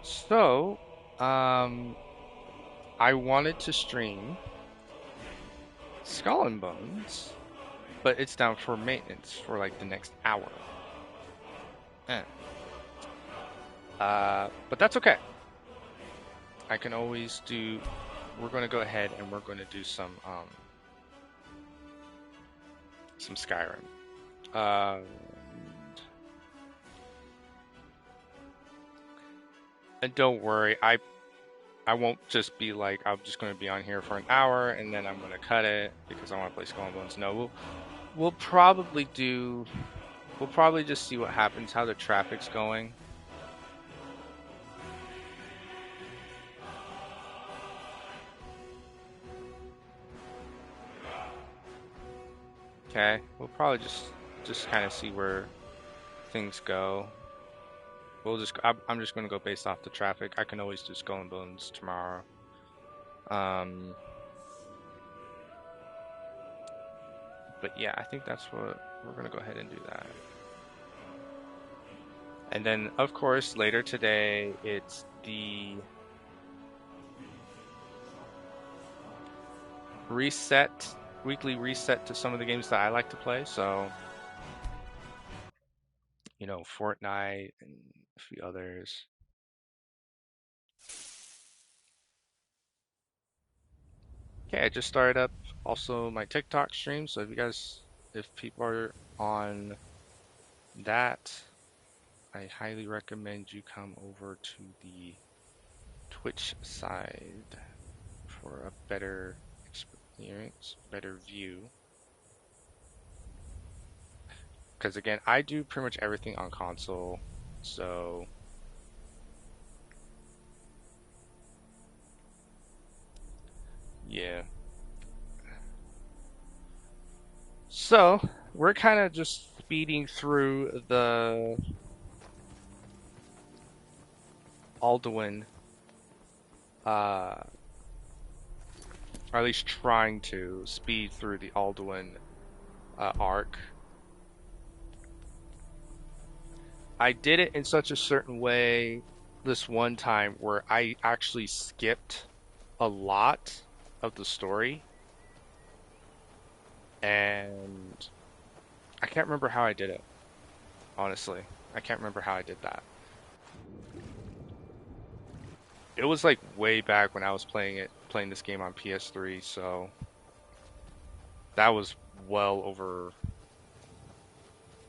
So, I wanted to stream Skull and Bones, but it's down for maintenance for like the next hour. Eh. But that's okay. I can always do. We're going to go ahead and we're going to do some Skyrim. Uh, and don't worry, I won't just be like I'm just going to be on here for an hour and then I'm going to cut it because I want to play Skull and Bones. No, we'll probably do. We'll probably just see what happens, how the traffic's going. Okay, we'll probably just kind of see where things go. I'm just gonna go based off the traffic. I can always do Skull and Bones tomorrow. Um, but yeah, I think that's what we're gonna go ahead and do that. And then of course later today it's the reset, weekly reset to some of the games that I like to play. So, you know, Fortnite and a few others. Okay, I just started up also my TikTok stream, so if people are on that, I highly recommend you come over to the Twitch side for a better experience, better view. Because again, I do pretty much everything on console, so yeah. So we're kind of just speeding through the Alduin, or at least trying to speed through the Alduin arc. I did it in such a certain way this one time where I actually skipped a lot of the story, and I can't remember how I did it, honestly. I can't remember how I did that. It was like way back when I was playing this game on PS3, so that was well over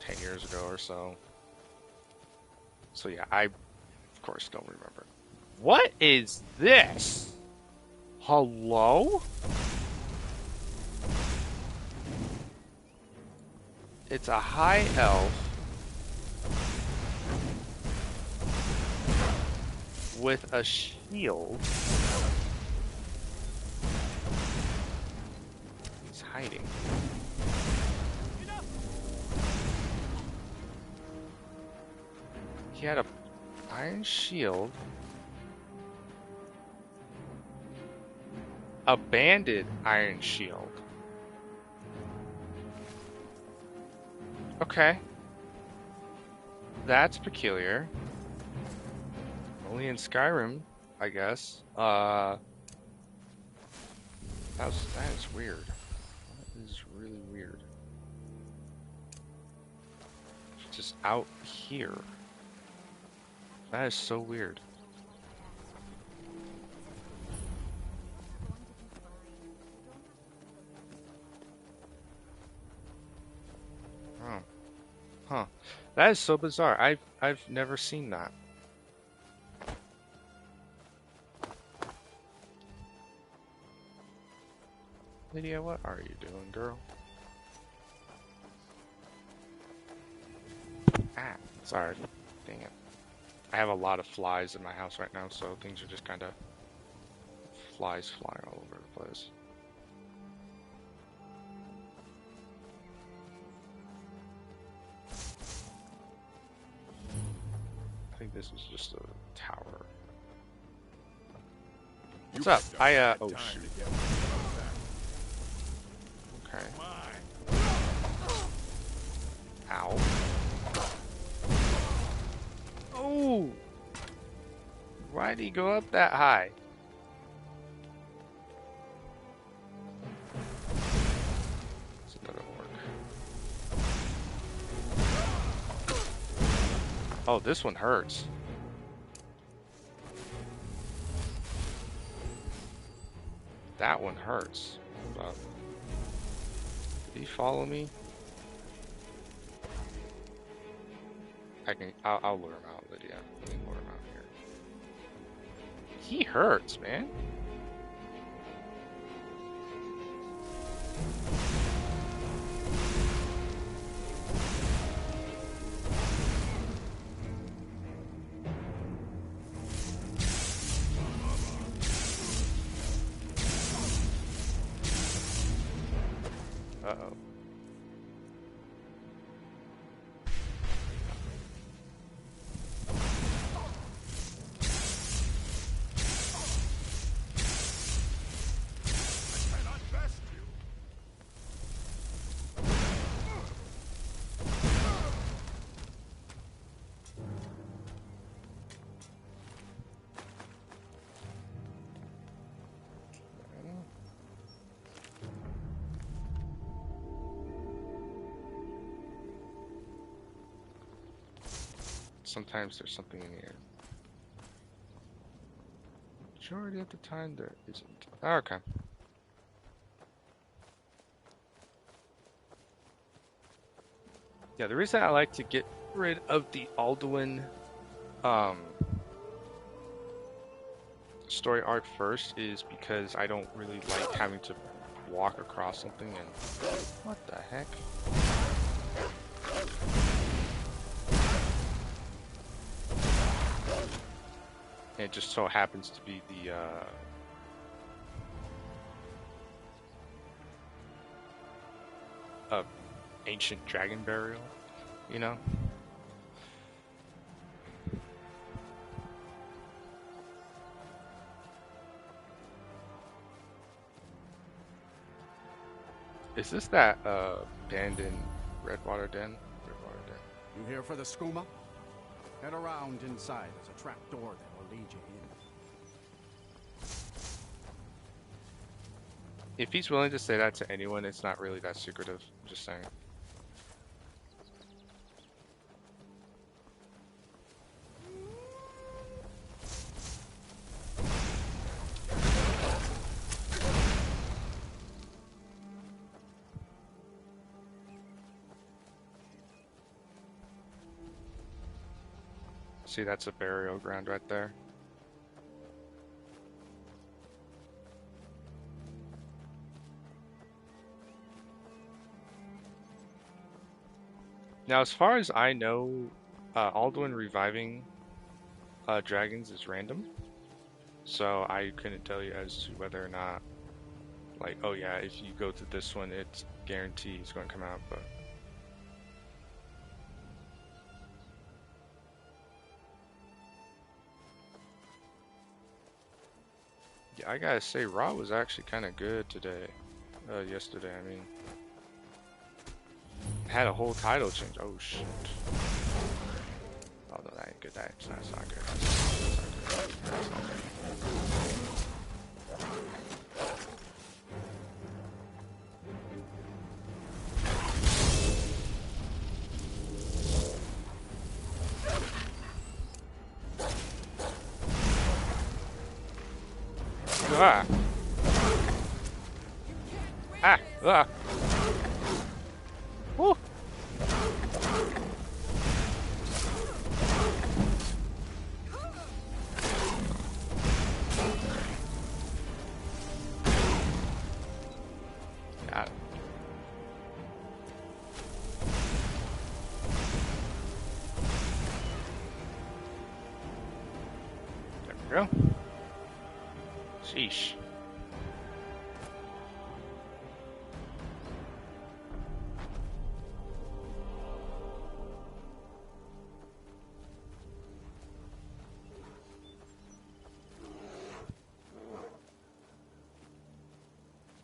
10 years ago or so. So yeah, I of course don't remember. What is this? Hello? It's a high elf with a shield. He's hiding. He had a iron shield, a banded iron shield. Okay, that's peculiar. Only in Skyrim, I guess. That is weird. That is really weird. Just out here. That is so weird. Oh, huh. That is so bizarre. I've never seen that. Lydia, what are you doing, girl? Ah, sorry. Dang it. I have a lot of flies in my house right now, so things are just kind of flies flying all over the place. I think this is just a tower. What's up? Oh shoot. Okay. Ow. Oh! Why did he go up that high? It's another orc. Oh, this one hurts. That one hurts. Hold up. Did he follow me? I'll lure him out, Lydia. Let me lure him out here. He hurts, man. Uh-oh. Sometimes there's something in the air. Majority of the time there isn't. Okay. Yeah, the reason I like to get rid of the Alduin story arc first is because I don't really like having to walk across something and what the heck? And it just so happens to be the ancient dragon burial, you know? Is this that abandoned Redwater Den? Redwater Den. You here for the skooma? Head around inside. There's a trap door that will lead you in. If he's willing to say that to anyone, it's not really that secretive. I'm just saying. See, that's a burial ground right there. Now, as far as I know, Alduin reviving dragons is random. So I couldn't tell you as to whether or not, like, oh yeah, if you go to this one, it's guaranteed it's going to come out, but... Yeah, I gotta say, Raw was actually kind of good today. Yesterday, I mean. Had a whole title change. Oh, shit. Oh, no, that ain't good. That's not good. That's not good. Ah! Ah! Ah! Woo! Got it. There we go. Sheesh.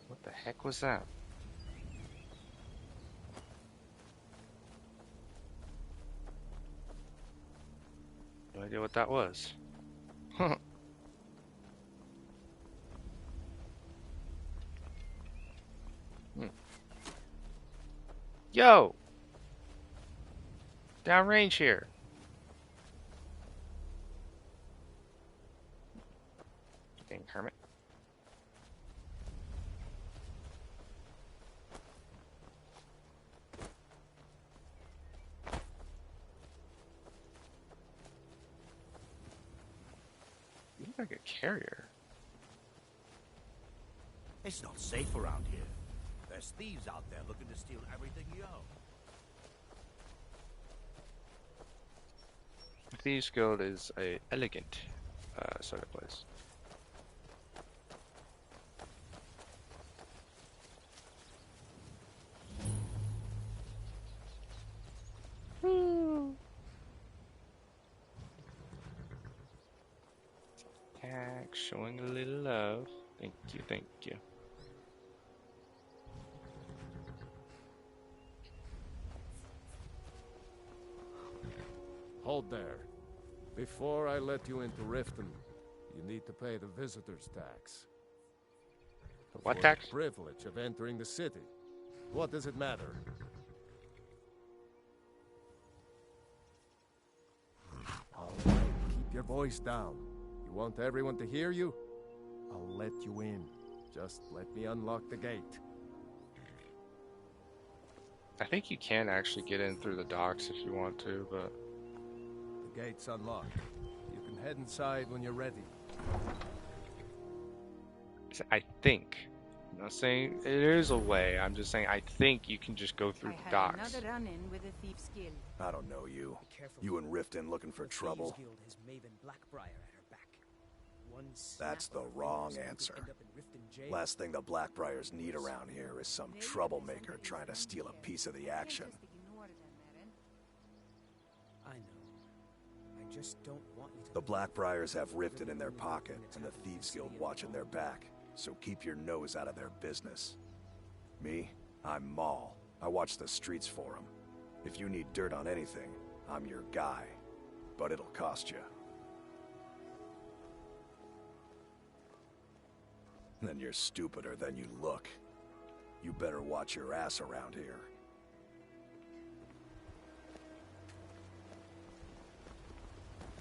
What the heck was that? No idea what that was. Hmm. Yo! Downrange here. Dang hermit. You look like a carrier. It's not safe around here. There's thieves out there looking to steal everything you own. Thieves Guild is a elegant sort of place. Tag showing a little love. Thank you, thank you. Hold there. Before I let you into Riften, you need to pay the visitor's tax. What For tax? the privilege of entering the city. What does it matter? All right, keep your voice down. You want everyone to hear you? I'll let you in. Just let me unlock the gate. I think you can actually get in through the docks if you want to, but The gate's unlocked. You can head inside when you're ready. I think. I'm not saying it is a way. I'm just saying I think you can just go through the docks. Another run-in with a thief's guild. I don't know you. You and Riften looking for trouble? Guild has Maven Blackbriar at her back. One That's snap the of her wrong fingers and answer. we could end up in Riften jail. Last thing the Blackbriars need around here is some troublemaker trying to steal a piece of the action. I know. I just don't want you to. The Blackbriars have Riften in their pocket and the Thieves Guild watching their back, so keep your nose out of their business. Me? I'm Maul. I watch the streets for them. If you need dirt on anything, I'm your guy. But it'll cost you. Then you're stupider than you look. You better watch your ass around here.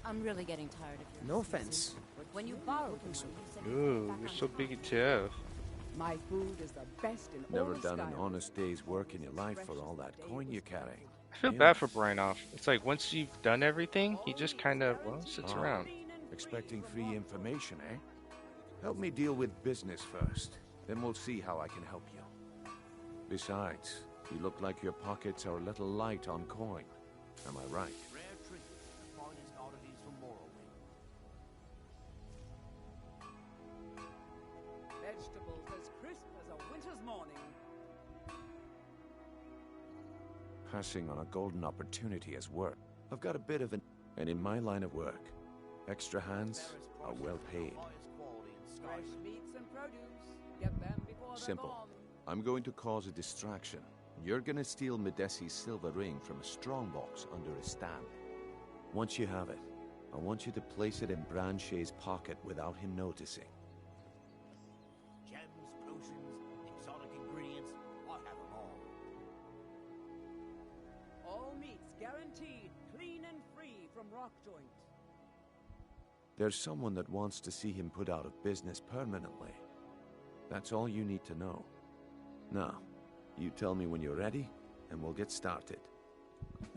I'm really getting tired of your No excuses. offense. When you borrowed the money, you said you'd Ooh, put it back you're on so top. big and tough. My food is the best in all Never of done an Skyrim. honest day's work in your life for all that coin you're carrying. I feel bad for Brinoff. It's like once you've done everything, he just kind of, well, sits Oh. around. Expecting free information, eh? Help me deal with business first. Then we'll see how I can help you. Besides, you look like your pockets are a little light on coin. Am I right? Rare trinkets, the finest oddities from Morrowind. Vegetables as crisp as a winter's morning. Passing on a golden opportunity has worked. I've got a bit of an... And in my line of work, extra hands are well paid. Fresh meats and produce. Get them before they're Simple. gone. I'm going to cause a distraction. You're gonna steal Medesi's silver ring from a strongbox under a stand. Once you have it, I want you to place it in Branche's pocket without him noticing. Gems, potions, exotic ingredients, I have them all. All meats guaranteed clean and free from rock joint. There's someone that wants to see him put out of business permanently. That's all you need to know. Now, you tell me when you're ready, and we'll get started.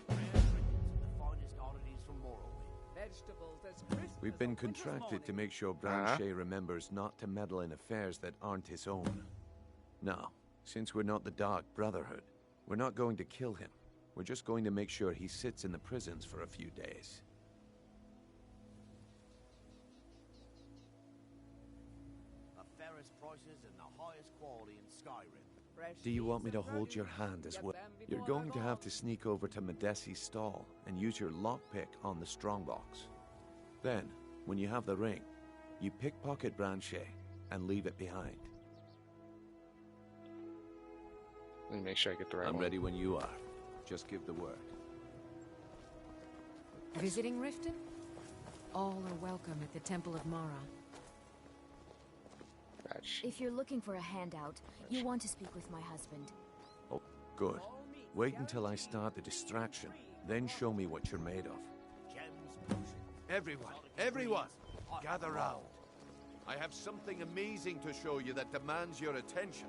Rare trinkets, the finest oddities from Morrowind. Vegetables as crisp We've as been a winter's contracted to morning. make sure Branche remembers not to meddle in affairs that aren't his own. Now, since we're not the Dark Brotherhood, we're not going to kill him. We're just going to make sure he sits in the prisons for a few days. The fairest prices and the highest quality in Skyrim. Fresh Do you want me meats to and hold your produce. hand as Get well? them You're before going to they're have to gone. sneak over to Medesi's stall and use your lockpick on the strongbox. Then, when you have the ring, you pickpocket Branche and leave it behind. Let me make sure I get the right I'm one. ready when you are. Just give the word. Visiting Riften? All are welcome at the Temple of Mara. Batch. If you're looking for a handout, you want to speak with my husband. Oh, good. Wait until I start the distraction, then show me what you're made of. Everyone, gather round. I have something amazing to show you that demands your attention.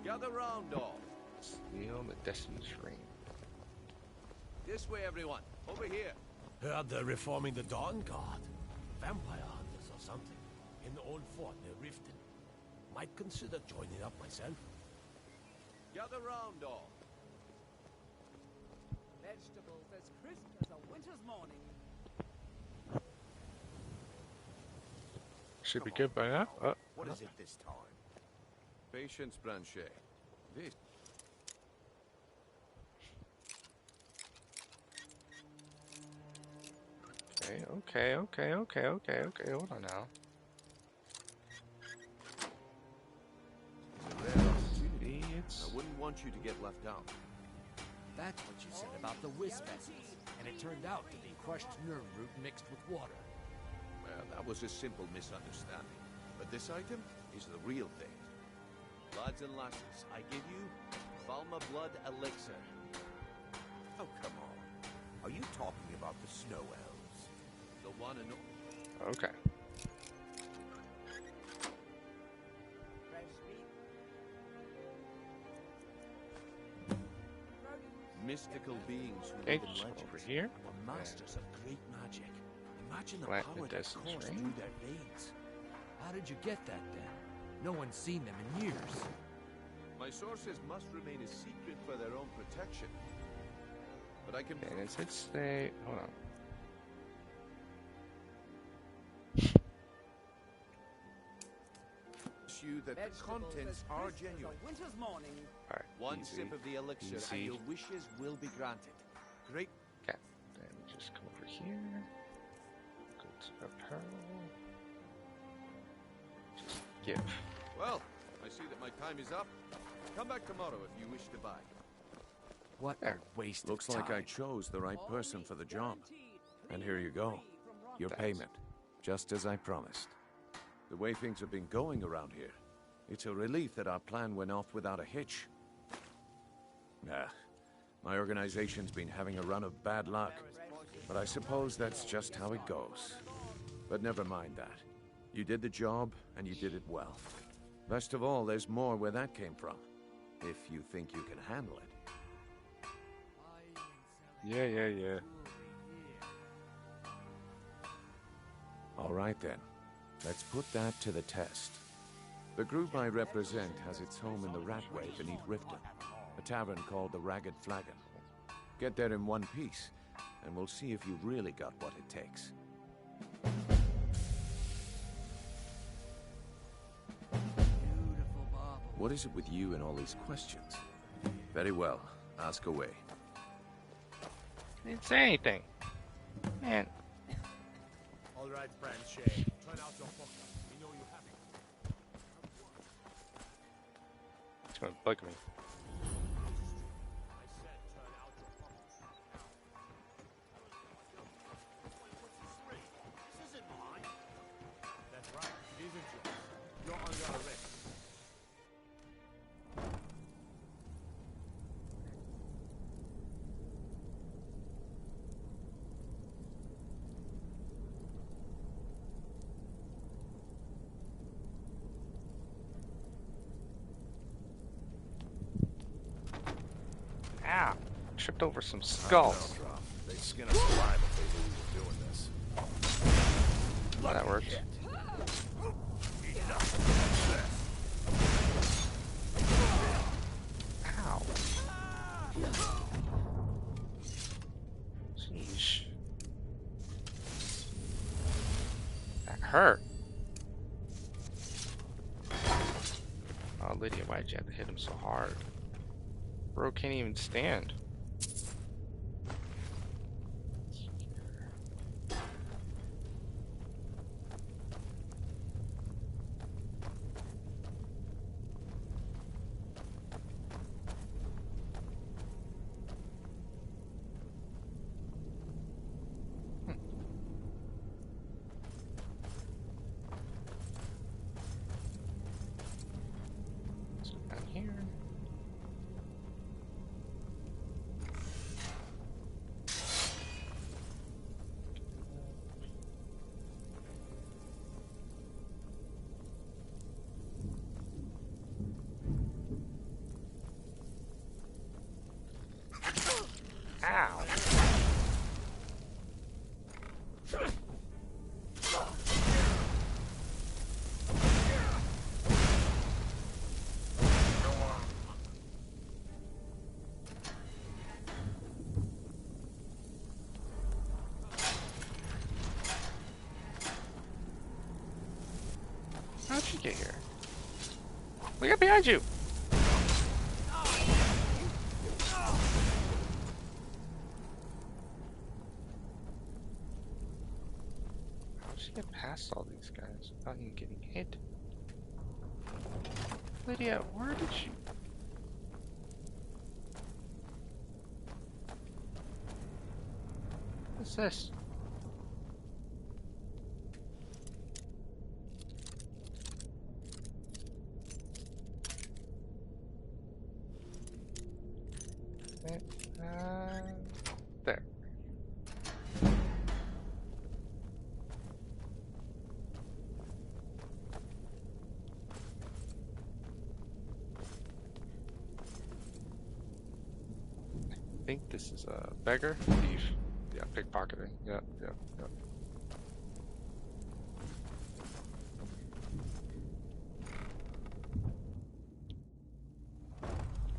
Gather round, all. Steal the Destiny Stream. This way, everyone. Over here. Heard they're reforming the Dawn Guard. Vampire hunters or something. In the old fort near Riften. Might consider joining up myself. Gather round, all. Vegetables as crisp as a winter's morning. Should be good by now. What is it this time? Patience, Blanchet. This. Okay. Hold on now. I wouldn't want you to get left out. That's what you said about the wisp essence. And it turned out to be crushed nerve root mixed with water. Well, that was a simple misunderstanding. But this item is the real thing. Lads and lasses, I give you Falma Blood Elixir. Oh, come on. Are you talking about the snow elves? The one and only. Okay. Fresh meat. Mystical beings who Okay, live in just legends over here. were masters of great magic. Imagine the Plant power the that Destiny coursed Stream. through their veins. How did you get that then? No one's seen them in years. My sources must remain a secret for their own protection. But I can And does it stay? Hold on. promise you that the Vegetables contents as are crisp as genuine. a winter's morning. Alright. One easy. sip of the elixir Easy. and your wishes will be granted. Great. Okay. Then just come over here. Go to apparel. Just give. Well, I see that my time is up. Come back tomorrow if you wish to buy. What a waste Looks of time. like I chose the right person for the job. And here you go. Your Thanks. payment. Just as I promised. The way things have been going around here, it's a relief that our plan went off without a hitch. My organization's been having a run of bad luck. But I suppose that's just how it goes. But never mind that. You did the job, and you did it well. Best of all, there's more where that came from. If you think you can handle it. Yeah. All right then. Let's put that to the test. The group I represent has its home in the Ratway beneath Riften, a tavern called the Ragged Flagon. Get there in one piece, and we'll see if you've really got what it takes. Beautiful bauble. What is it with you and all these questions? Very well. Ask away. I didn't say anything. Man. All right, Branchet. Turn out your poker. We know you have it. It's gonna bug me. I said turn out your poker. This isn't mine. That's right. It isn't yours. You're under arrest. Ow! Tripped over some skulls. They'd skin us alive if they knew we were doing this. Well, that works. Ow. Sheesh. That hurt. Oh, Lydia, why'd you have to hit him so hard? Bro can't even stand. How'd you get here? Look up behind you! How'd she get past all these guys without even getting hit? Lydia, where did you... What's this? There. I think this is a beggar? Thief. Yeah, pickpocketing. Yep.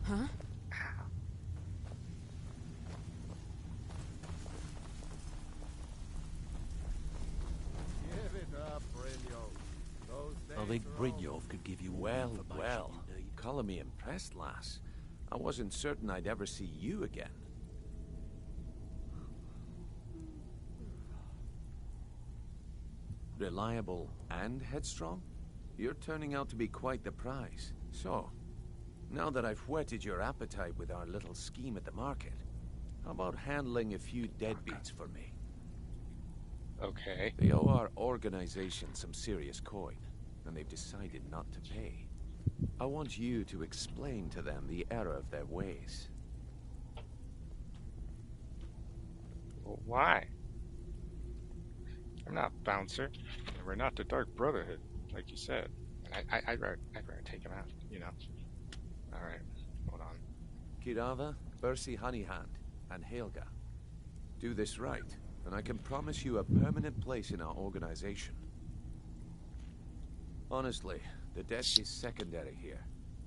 Huh? Give it up, Brynjolf. Those I days think are over. Brynjolf could give you well. Color me impressed, lass. I wasn't certain I'd ever see you again. Reliable and headstrong? You're turning out to be quite the prize. So, now that I've whetted your appetite with our little scheme at the market, how about handling a few deadbeats for me? Okay. They owe our organization some serious coin, and they've decided not to pay. I want you to explain to them the error of their ways. Well, why? I'm not Bouncer. And we're not the Dark Brotherhood, like you said. I'd rather take him out, you know? Alright, hold on. Kirava, Bersi Honeyhand, and Helga. Do this right, and I can promise you a permanent place in our organization. Honestly, the debt is secondary here.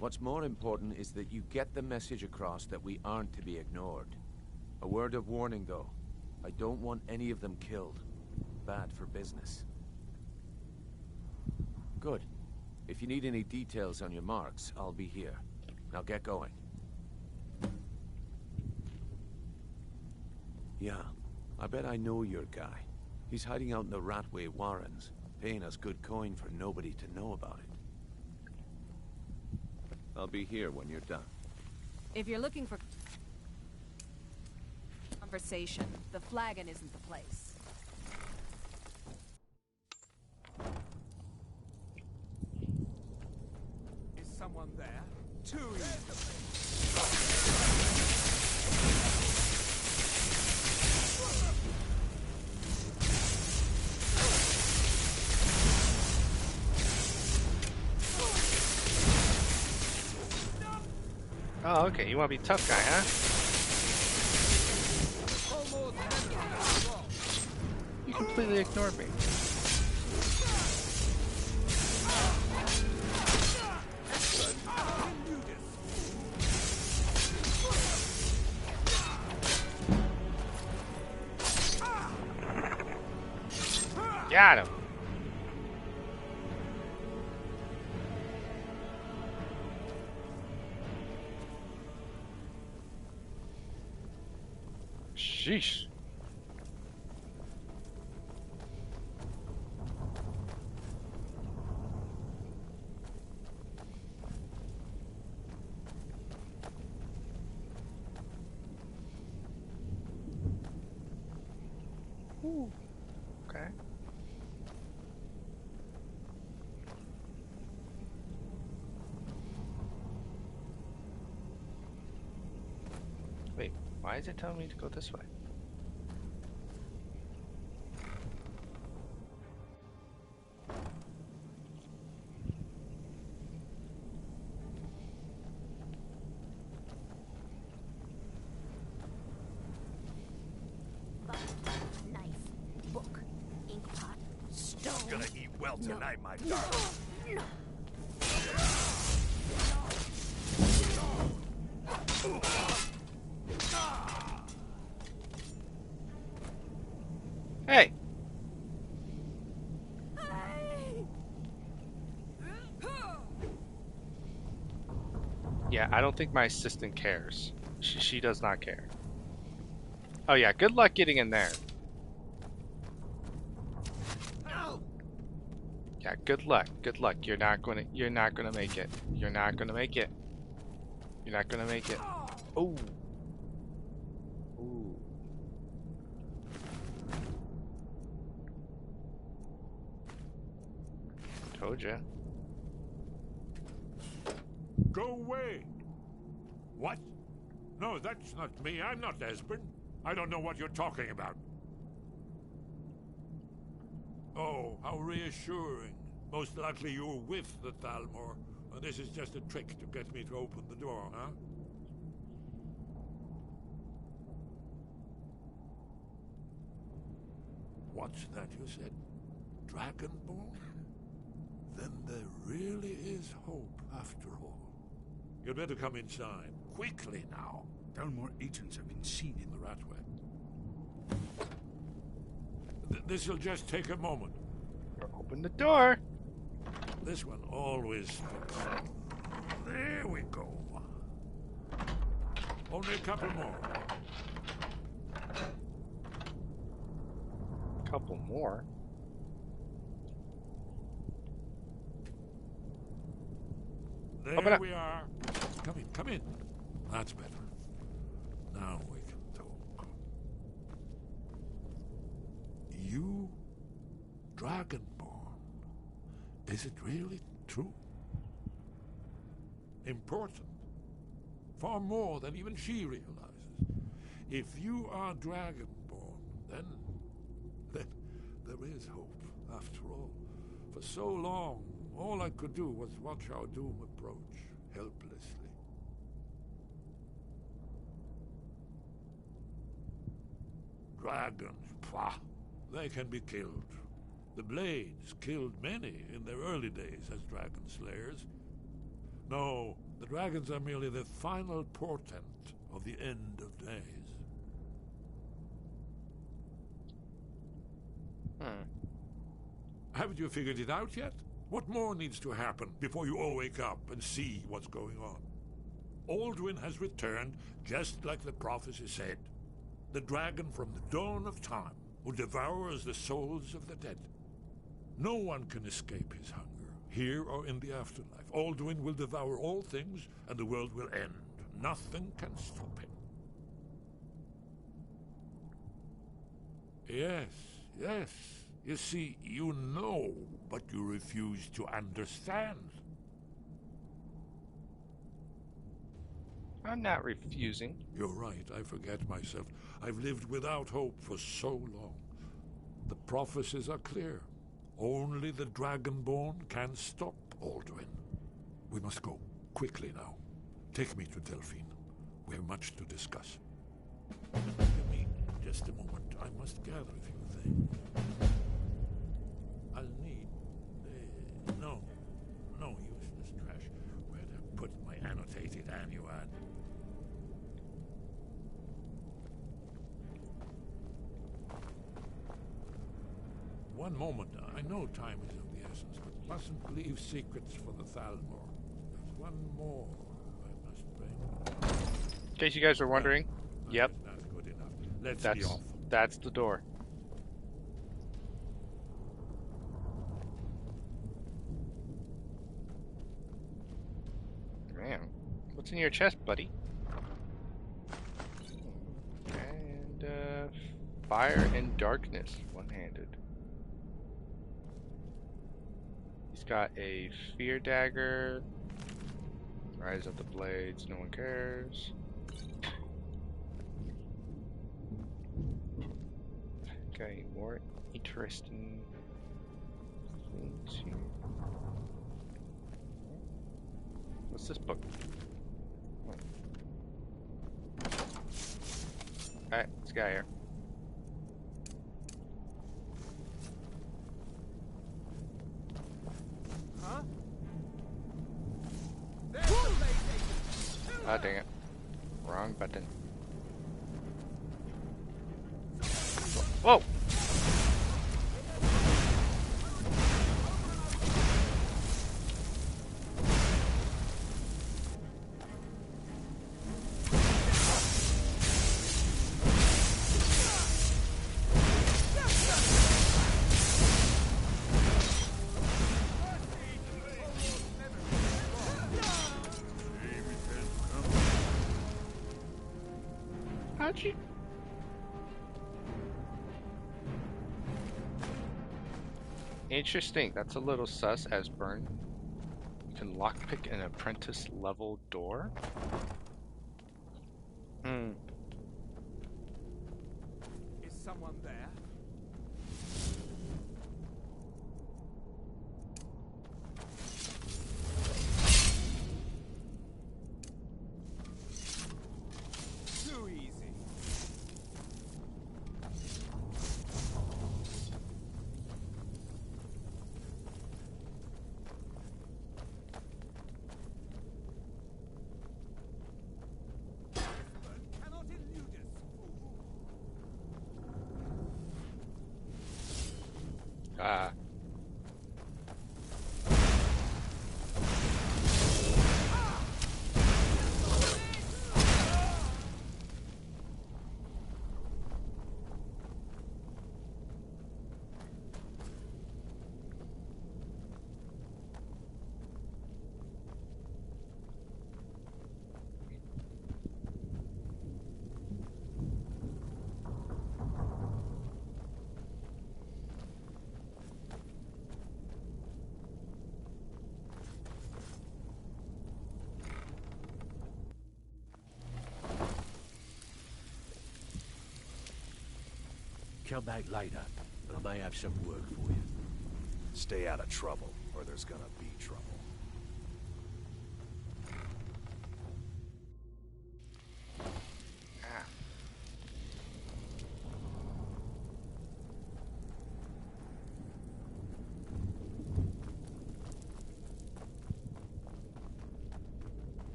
What's more important is that you get the message across that we aren't to be ignored. A word of warning, though. I don't want any of them killed. Bad for business. Good. If you need any details on your marks, I'll be here. Now get going. Yeah, I bet I know your guy. He's hiding out in the Ratway Warrens, paying us good coin for nobody to know about it. I'll be here when you're done. If you're looking for conversation, the flagon isn't the place. Is someone there? Too easy. Oh, okay, you want to be tough guy, huh? You completely ignored me. Got him. Sheesh. Ooh. Okay. Wait, why is it telling me to go this way? Knife, book, ink pot, stone. Gonna eat well tonight, my darling. No. Hey! Yeah, I don't think my assistant cares. She does not care. Oh yeah, good luck getting in there. Yeah, good luck. Good luck. You're not gonna make it. You're not gonna make it. You're not gonna make it. Oh. Ooh. Told ya. Go away. What? No, that's not me. I'm not Esbern. I don't know what you're talking about. Oh, how reassuring. Most likely you're with the Thalmor, and this is just a trick to get me to open the door, huh? What's that you said? Dragonborn? Then there really is hope, after all. You'd better come inside. Quickly now. Thalmor agents have been seen in The Ratway. This'll just take a moment. Open the door. This one always fits. There we go. Only a couple more. Couple more. There we are. Come in, come in. That's better. Now we can talk. You, Dragonborn. Is it really true? Important. Far more than even she realizes. If you are Dragonborn, then there is hope, after all. For so long, all I could do was watch our doom approach, helplessly. Dragons, pah, they can be killed. The Blades killed many in their early days as dragon slayers. No, the dragons are merely the final portent of the end of days. Haven't you figured it out yet? What more needs to happen before you all wake up and see what's going on? Alduin has returned just like the prophecy said. The dragon from the dawn of time who devours the souls of the dead. No one can escape his hunger, here or in the afterlife. Alduin will devour all things, and the world will end. Nothing can stop him. Yes, yes. You see, you know, but you refuse to understand. I'm not refusing. You're right, I forget myself. I've lived without hope for so long. The prophecies are clear. Only the Dragonborn can stop Alduin. We must go, quickly now. Take me to Delphine. We have much to discuss. Give me just a moment. I must gather a few things. I'll need... no useless trash. Where'd I put my annotated annuad? One moment. I know time is of the essence, but mustn't leave secrets for the Thalmor. There's one more I must bring. In case you guys were wondering, yep. That's not good enough. Let's be off. That's the door. Man, what's in your chest, buddy? And, fire and darkness, one-handed. He's got a fear dagger. Rise of the blades, no one cares. Okay, more interesting things here. What's this book? Alright, this guy here. Huh? Ah, dang it. Wrong button. Whoa! touchy. Interesting. That's a little sus, Esbern. You can lockpick an apprentice level door. Hmm. Is someone there? Too easy. Cannot elude us, fool. Ah. Come back later. I may have some work for you. Stay out of trouble, or there's gonna be trouble. Ah.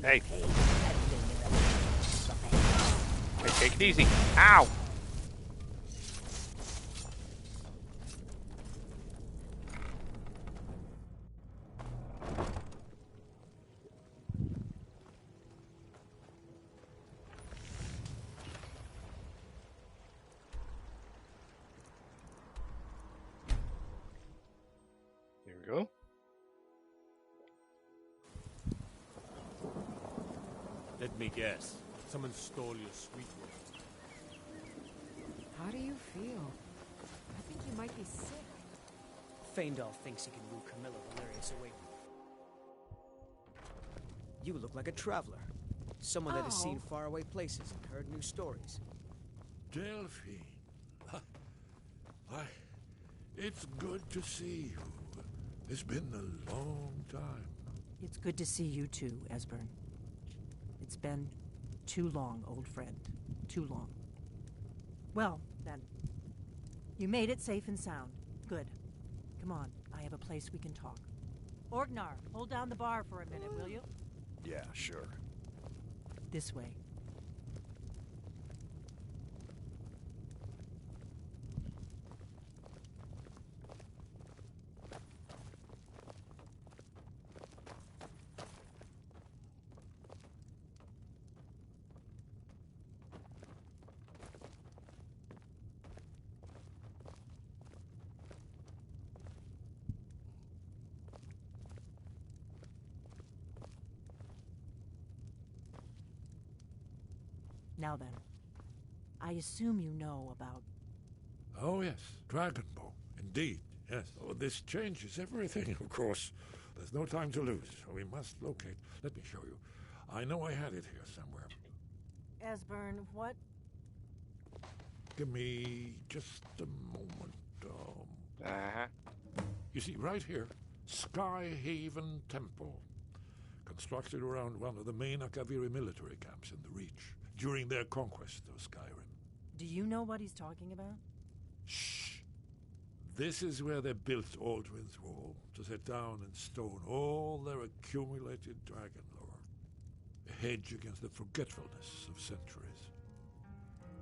Hey. Hey, take it easy. Ow! Here we go. Let me guess. Someone stole your sweet roll. How do you feel? I think you might be sick. Faendal thinks he can woo Camilla Valerius away. You look like a traveler. Someone that has seen faraway places and heard new stories. Delphine. It's good to see you. It's been a long time. It's good to see you too, Esbern. It's been too long, old friend. Too long. Well, then. You made it safe and sound. Good. Come on, I have a place we can talk. Orgnar, hold down the bar for a minute, will you? Yeah, sure. This way. Now then, I assume you know about... Oh, yes. Dragonbow. Indeed, yes. Oh, this changes everything, of course. There's no time to lose. We must locate. Let me show you. I know I had it here somewhere. Esbern, what? Give me just a moment. Uh-huh. You see, right here, Skyhaven Temple. Constructed around one of the main Akaviri military camps in the Reach during their conquest of Skyrim. Do you know what he's talking about? Shh! This is where they built Aldrin's Wall, to set down in stone all their accumulated dragon lore. A hedge against the forgetfulness of centuries.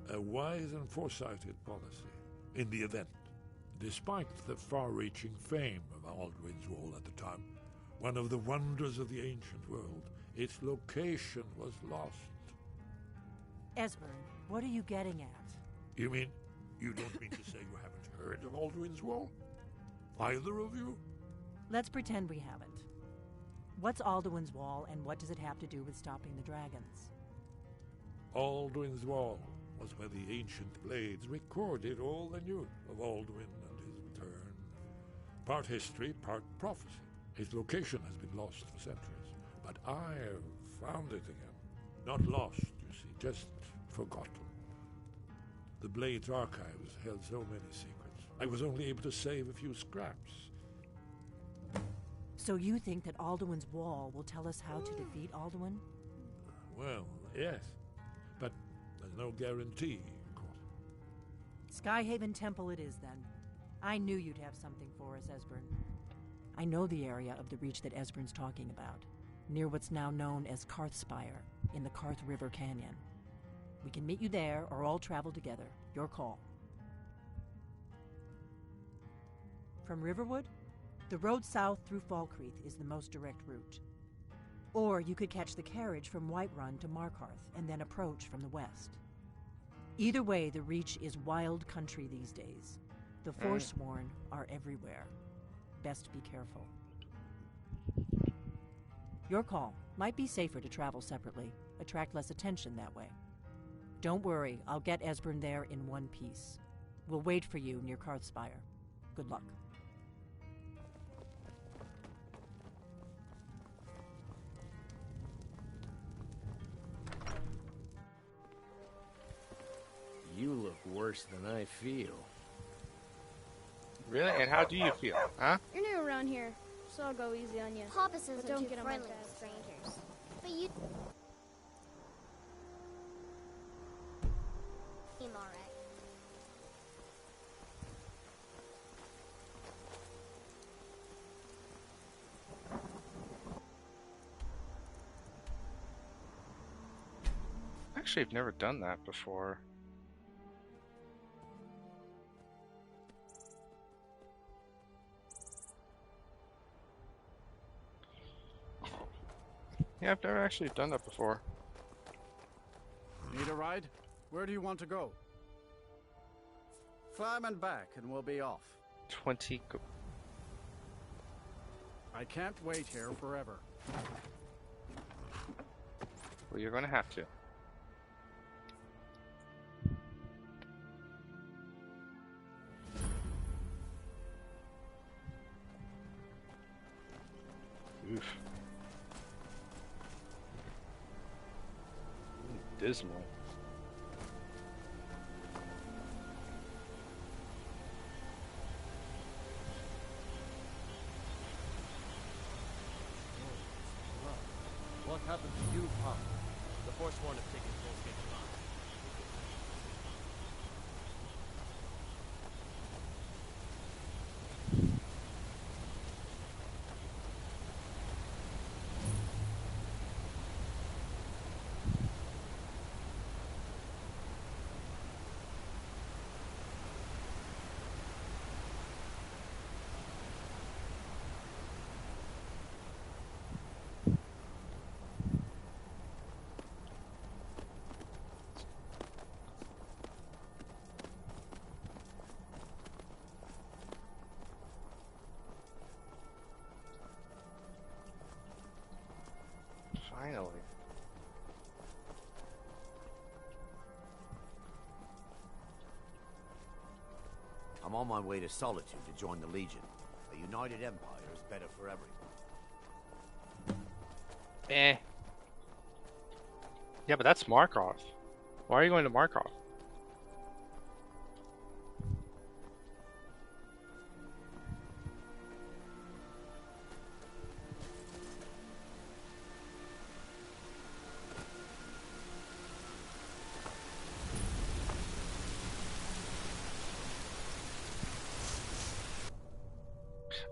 A wise and foresighted policy, in the event. Despite the far-reaching fame of Aldrin's Wall at the time, one of the wonders of the ancient world, its location was lost. Esbern, what are you getting at? You mean, you don't mean to say you haven't heard of Aldrin's Wall? Either of you? Let's pretend we haven't. What's Alduin's Wall, and what does it have to do with stopping the dragons? Alduin's Wall was where the ancient blades recorded all they knew of Alduin and his return. Part history, part prophecy. His location has been lost for centuries, but I have found it again. Not lost, you see, just forgotten. The Blades archives held so many secrets. I was only able to save a few scraps. So you think that Alduin's Wall will tell us how to defeat Alduin? Well, yes, but there's no guarantee, of course. Skyhaven Temple it is, then. I knew you'd have something for us, Esbern. I know the area of the reach that Esbern's talking about, near what's now known as Karthspire, in the Karth River Canyon. We can meet you there, or all travel together. Your call. From Riverwood? The road south through Falkreath is the most direct route. Or you could catch the carriage from Whiterun to Markarth, and then approach from the west. Either way, the reach is wild country these days. The Forsworn are everywhere. Best be careful. Your call. Might be safer to travel separately. Attract less attention that way. Don't worry, I'll get Esbern there in one piece. We'll wait for you near Karthspire. Good luck. You look worse than I feel. Really? And how do you feel? Huh? You're new around here, so I'll go easy on you. Papa says But don't too get on my friendly dad. with strangers. But you seem alright. Actually, I've never done that before. Yeah, I've never actually done that before. Need a ride? Where do you want to go? Climb and back, and we'll be off. 20. I can't wait here forever. Well, you're gonna have to. Oof. Dismal. What happened to you, Pop? The Forsworn have taken full-scale command. Finally. I'm on my way to Solitude to join the Legion. A united empire is better for everyone. Eh. Yeah, but that's Markarth. Why are you going to Markarth?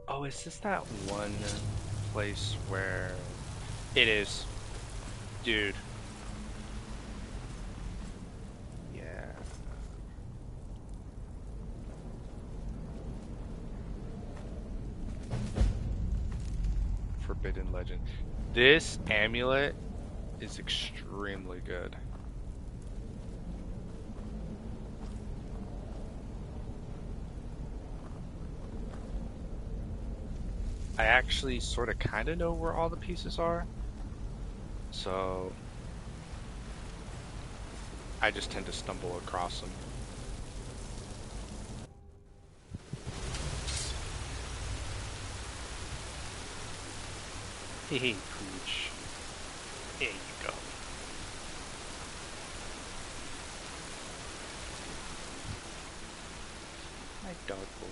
Oh, is this that one place where it is? Dude. Yeah. Forbidden Legend. This amulet is extremely good. I actually sort of kind of know where all the pieces are, so I just tend to stumble across them. Hey, Pooch. There you go. My dog boy.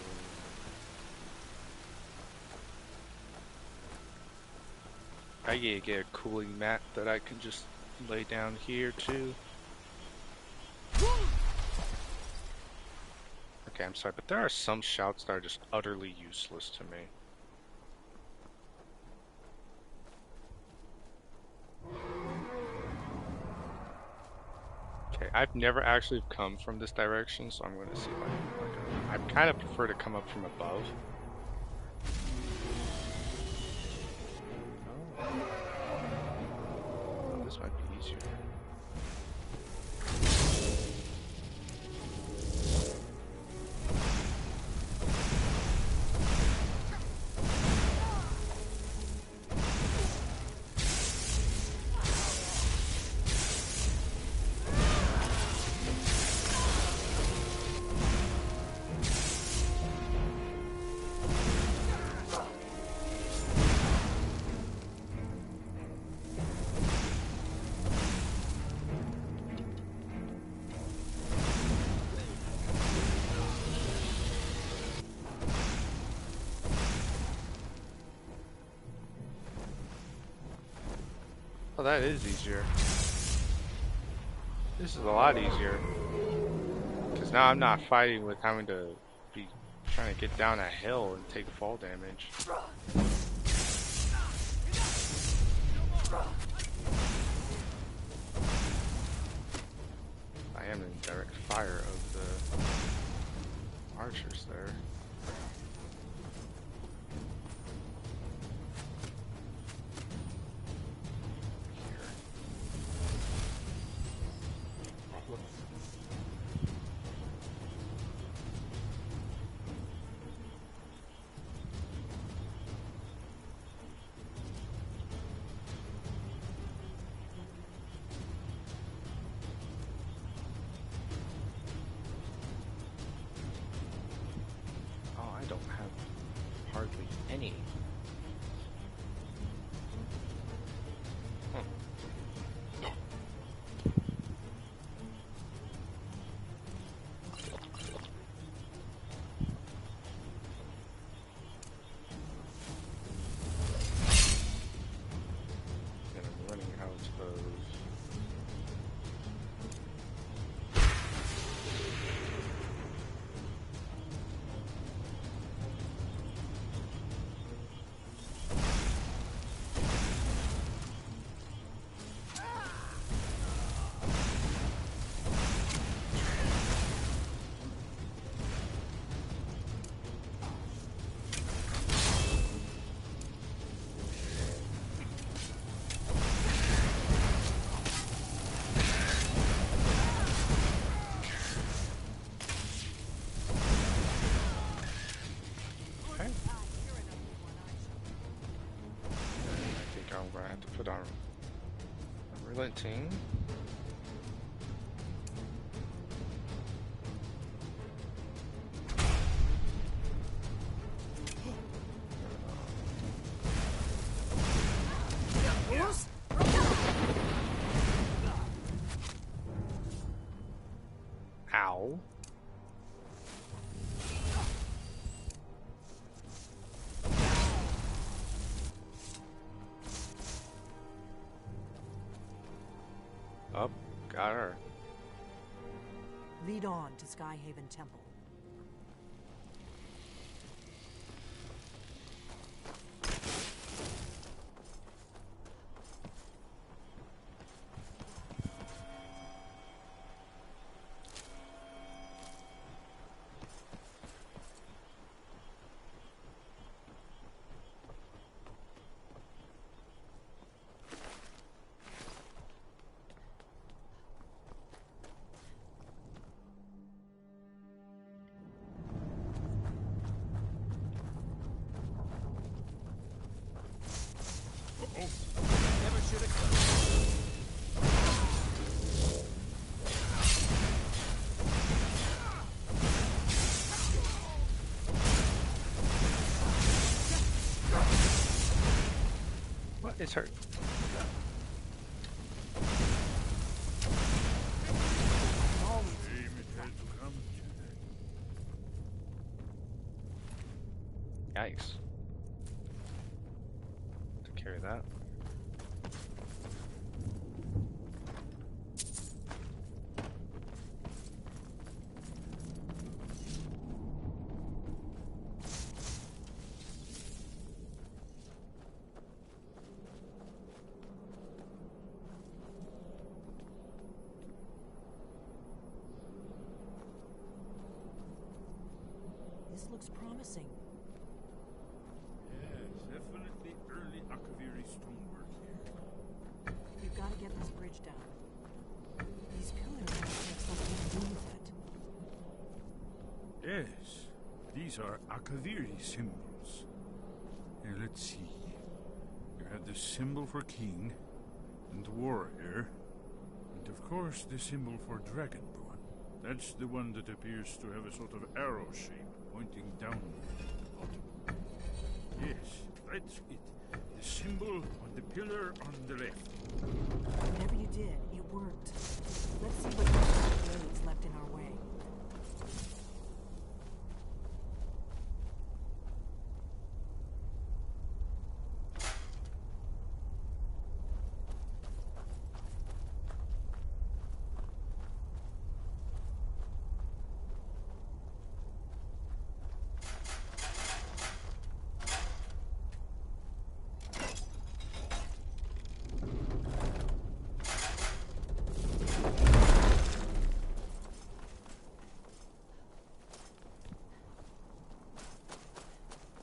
I gotta get a cooling mat that I can just lay down here too. Okay, I'm sorry, but there are some shouts that are just utterly useless to me. Okay, I've never actually come from this direction, so I'm gonna see I kind of prefer to come up from above. Oh, this might be easier. Oh, that is easier. This is a lot easier. Because now I'm not fighting with having to be trying to get down a hill and take fall damage. I am in direct fire of the archers there. I don't have hardly any. And I'm running out of... I'm gonna have to put on relenting. Ow. Up, got her. Lead on to Skyhaven Temple. It's hurt. Yikes. To carry that. This looks promising. Yes, definitely early Akaviri stonework here. We've got to get this bridge down. These pillars must have something to do with it. Yes, these are Akaviri symbols. Here, let's see. You have the symbol for king and warrior, and of course the symbol for dragonborn. That's the one that appears to have a sort of arrow shape pointing downward at the bottom. Yes, that's it. The symbol on the pillar on the left. Whatever you did, it worked. Let's see what roads left in our way.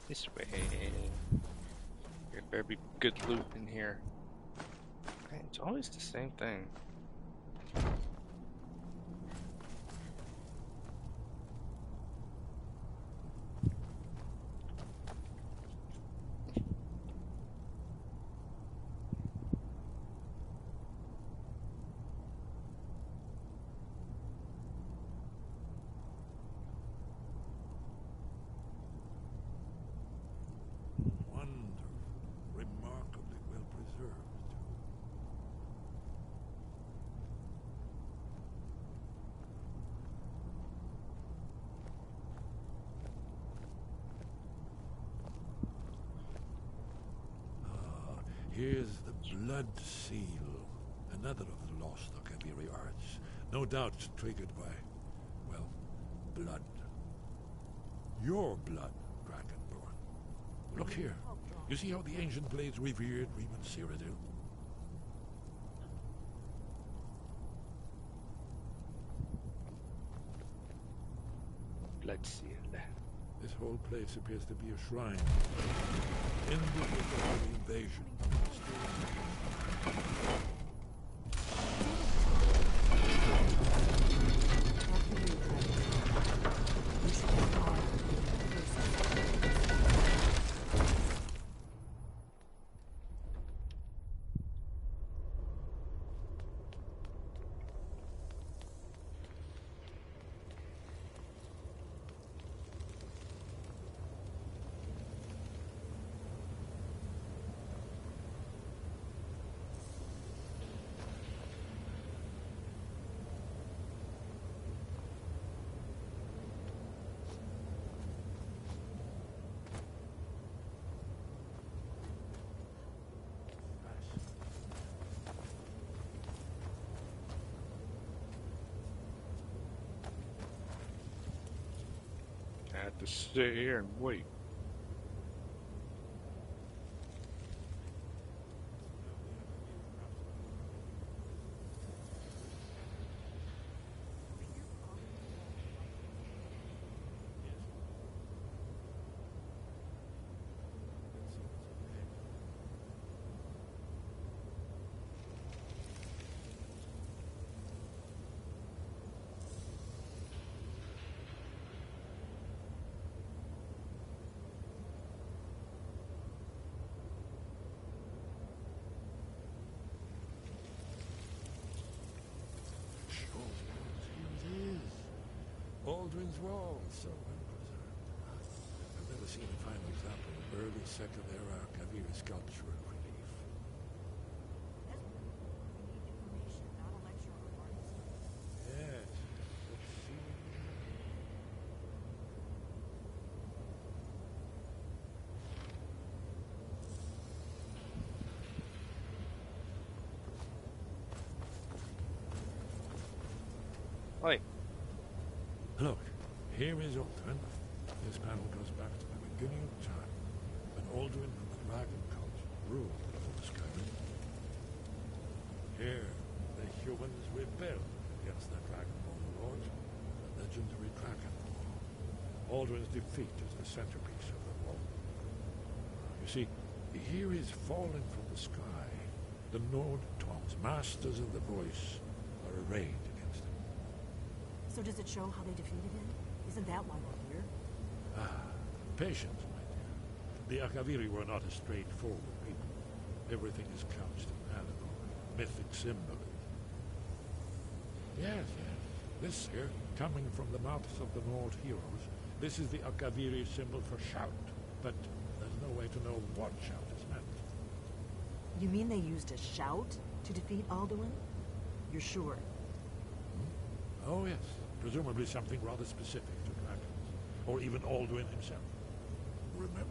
This way. There better be good loot in here. Man, it's always the same thing. Remarkably well preserved. Here's the blood seal, another of the lost Akaviri arts. No doubt triggered by, well, blood. Your blood, Dragonborn. Look here. You see how the ancient blades revered Reman Cyrodiil? Blood seal. This whole place appears to be a shrine. Ended with the holy invasion. I have to sit here and wait. Aldrin's Wall, so well preserved. I've never seen a fine example of early Second Era Akaviri sculpture and relief. Like, Look, here is Alduin. This panel goes back to the beginning of time, when Alduin and the dragon cult ruled over Skyrim. Here, the humans rebelled against their dragonborn lord, the legendary dragon. Alduin's defeat is the centerpiece of the wall. You see, here is falling from the sky. The Nord Tongs, masters of the voice, are arrayed against him. So does it show how they defeated him? Isn't that why we're here? Patience, my dear. The Akaviri were not a straightforward people. Everything is couched in allegory, mythic symbolism. Yes, yes. This here, coming from the mouths of the Nord heroes, this is the Akaviri symbol for shout. But there's no way to know what shout is meant. You mean they used a shout to defeat Alduin? You're sure? Oh, yes. Presumably something rather specific to dragons. Or even Alduin himself. Remember,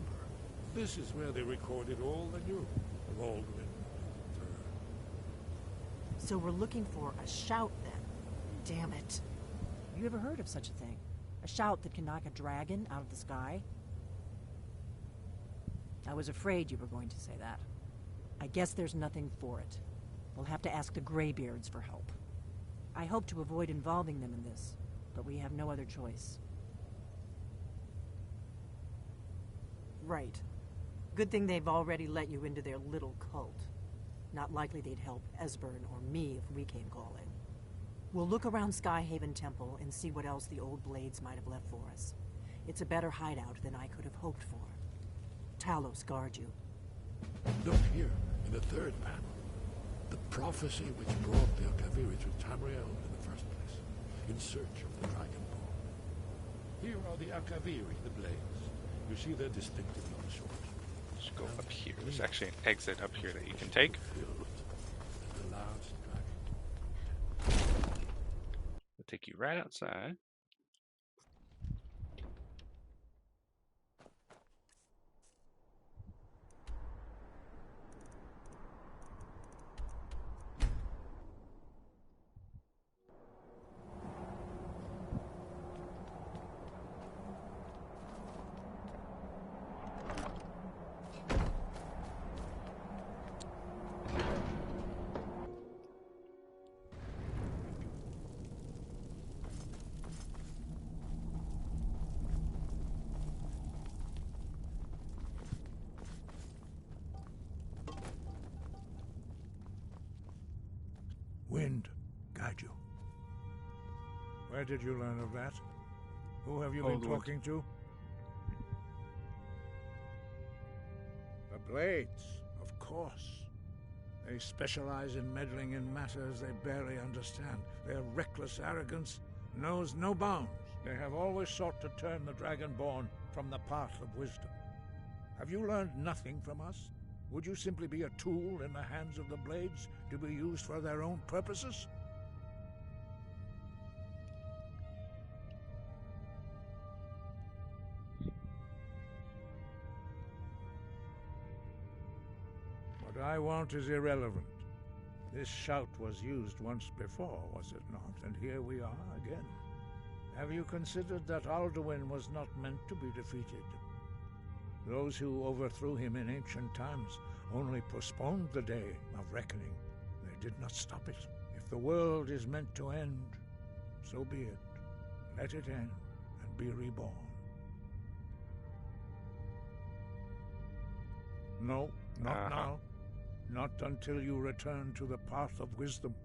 this is where they recorded all they knew of Alduin and his return. So we're looking for a shout then. Damn it. You ever heard of such a thing? A shout that can knock a dragon out of the sky? I was afraid you were going to say that. I guess there's nothing for it. We'll have to ask the Greybeards for help. I hope to avoid involving them in this, but we have no other choice. Right. Good thing they've already let you into their little cult. Not likely they'd help Esbern or me if we came calling. We'll look around Skyhaven Temple and see what else the old blades might have left for us. It's a better hideout than I could have hoped for. Talos guard you. Look here, in the third panel. The prophecy which brought the Akaviri to Tamriel in the first place, in search of the Dragonborn. Here are the Akaviri, the blades. You see their distinctive long swords. Just go up here. There's actually an exit up here that you can take. The last It'll take you right outside. Wind guide you. Where did you learn of that? Who have you been talking to? The Blades, of course. They specialize in meddling in matters they barely understand. Their reckless arrogance knows no bounds. They have always sought to turn the Dragonborn from the path of wisdom. Have you learned nothing from us? Would you simply be a tool in the hands of the Blades to be used for their own purposes? What I want is irrelevant. This shout was used once before, was it not? And here we are again. Have you considered that Alduin was not meant to be defeated? Those who overthrew him in ancient times only postponed the day of reckoning. They did not stop it. If the world is meant to end, so be it. Let it end and be reborn. No, not now. Not until you return to the path of wisdom.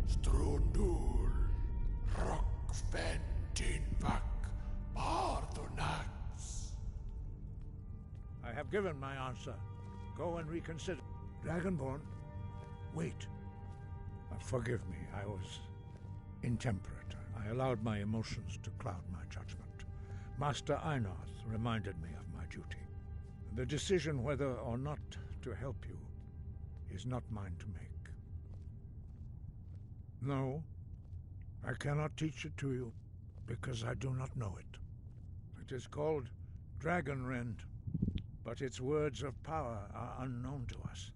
Strundul, Rockventinvak, Bardonax. I have given my answer. Go and reconsider. Dragonborn, wait. Forgive me, I was intemperate. I allowed my emotions to cloud my judgment. Master Einarth reminded me of my duty. The decision whether or not to help you is not mine to make. No, I cannot teach it to you, because I do not know it. It is called Dragonrend, but its words of power are unknown to us.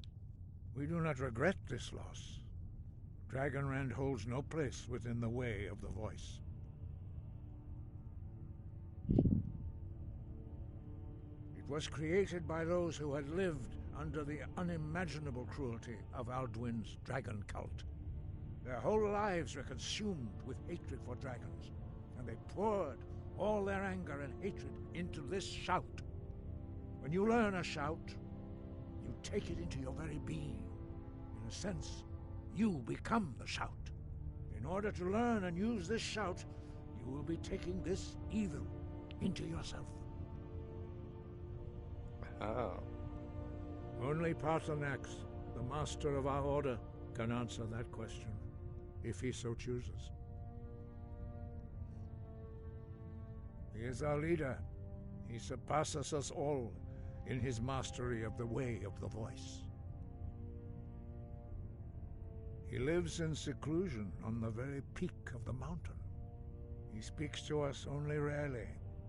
We do not regret this loss. Dragonrend holds no place within the way of the voice. It was created by those who had lived under the unimaginable cruelty of Alduin's dragon cult. Their whole lives were consumed with hatred for dragons, and they poured all their anger and hatred into this shout. When you learn a shout, you take it into your very being. In a sense, you become the shout. In order to learn and use this shout, you will be taking this evil into yourself. Oh. Only Paarthurnax, the master of our order, can answer that question, if he so chooses. He is our leader. He surpasses us all in his mastery of the way of the voice. He lives in seclusion on the very peak of the mountain. He speaks to us only rarely,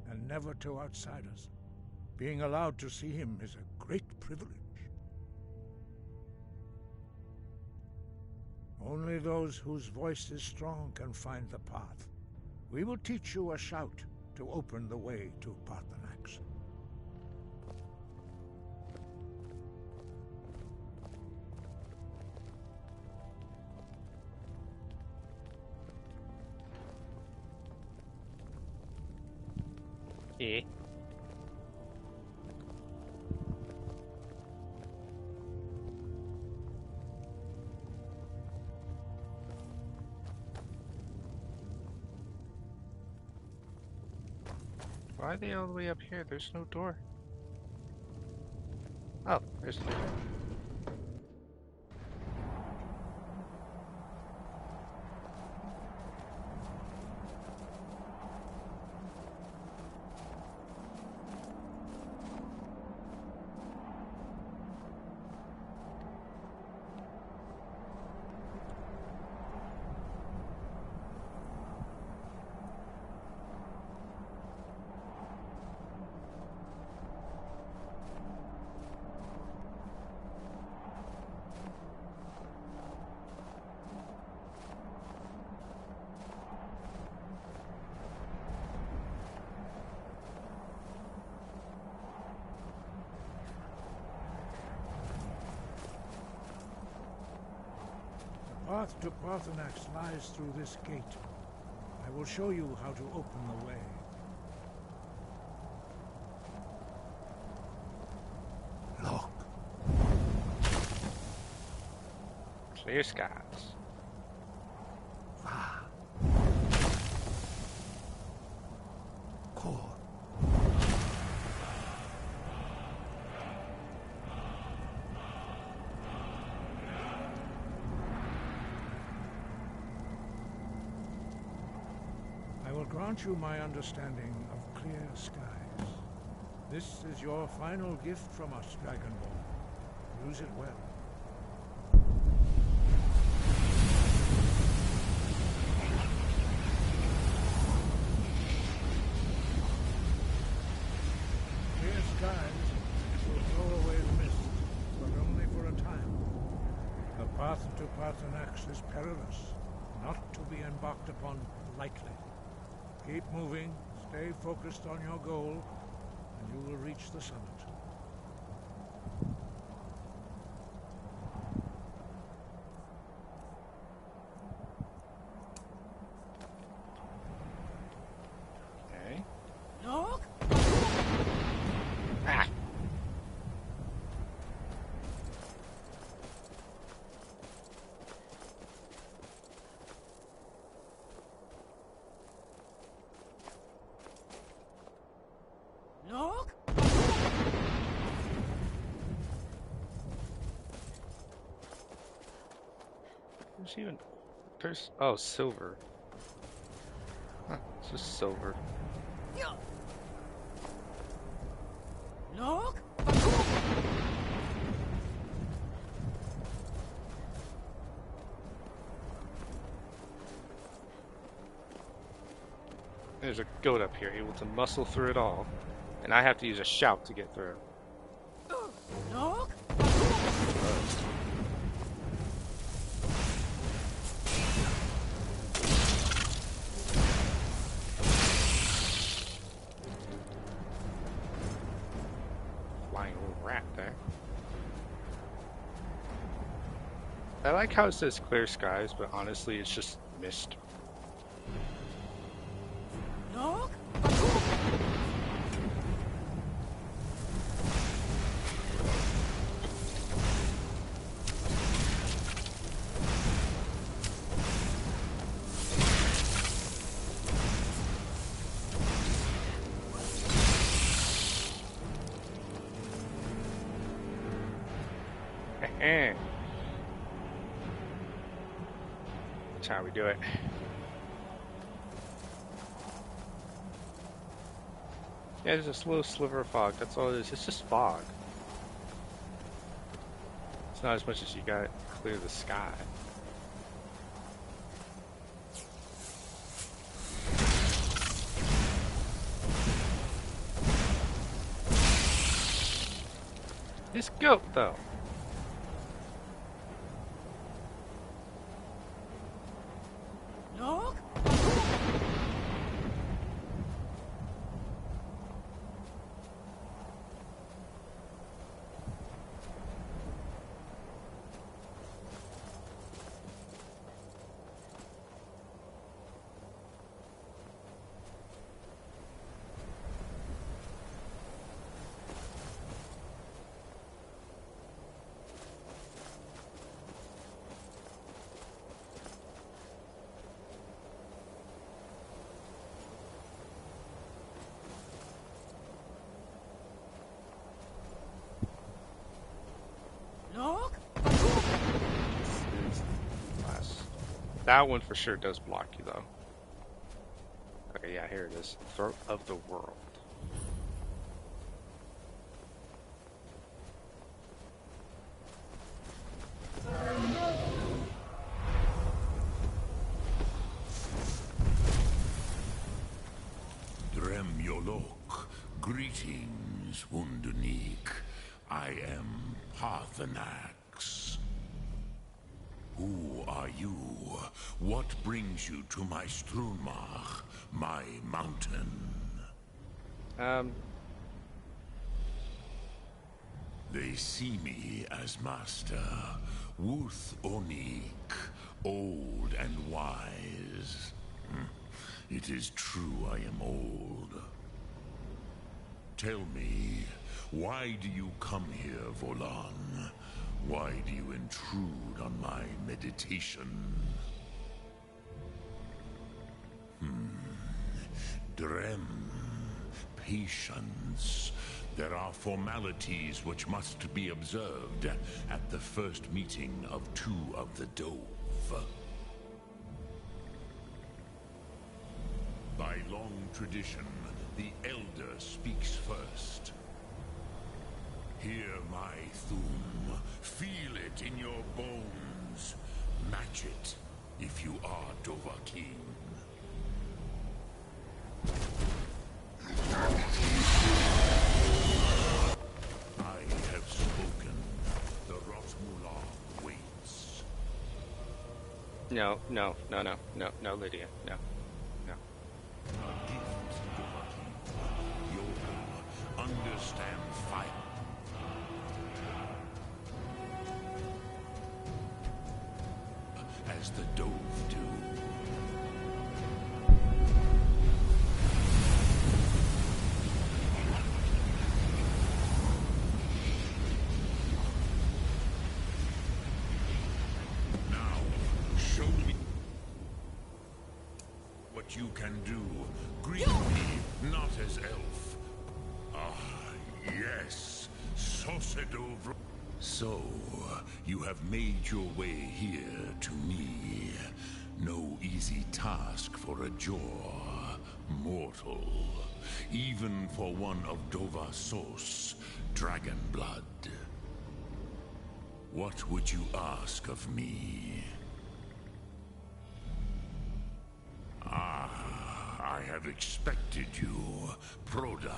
and never to outsiders. Being allowed to see him is a great privilege. Only those whose voice is strong can find the path. We will teach you a shout to open the way to Paarthurnax. Yeah. Why are they all the way up here? There's no door. Oh, there's the door. The path to Paarthurnax lies through this gate. I will show you how to open the way. Look. Clear skies. I will grant you my understanding of clear skies. This is your final gift from us, Dragonborn. Use it well. Clear skies will blow away the mist, but only for a time. The path to Paarthurnax is perilous, not to be embarked upon lightly. Keep moving, stay focused on your goal, and you will reach the summit. Okay. Look! Ah. Look! There's oh, silver. Huh, it's just silver. Look! There's a goat up here able to muscle through it all, and I have to use a shout to get through. Look! I like how it says clear skies, but honestly, it's just mist. No? That's how we do it. Yeah, there's this little sliver of fog. That's all it is. It's just fog. It's not as much as you got to clear the sky. This goat, though. No? That one for sure does block you, though. Okay, yeah, here it is. Throat of the World. Dremyolok, greetings, Wundernik. I am Parthenax. Who are you? What brings you to my Strunmach, my mountain? They see me as master, Wuth Onik, old and wise. It is true I am old. Tell me, why do you come here, Volan? Why do you intrude on my meditation? Drem. Patience. There are formalities which must be observed at the first meeting of two of the Dove. By long tradition, the Elder speaks first. Hear my Thum. Feel it in your bones. Match it if you are Dovahkiin. I have spoken. The Rotmular waits. No, Lydia. No. A gift, Dovahkiin. You'll understand fire. As the Dove do. Now, show me what you can do. Greet me, not as elf. Ah, yes, Sosedov. So, you have made your way here to me. No easy task for a Jor, mortal. Even for one of Dovahsos, dragon blood. What would you ask of me? Ah, I have expected you, Proda.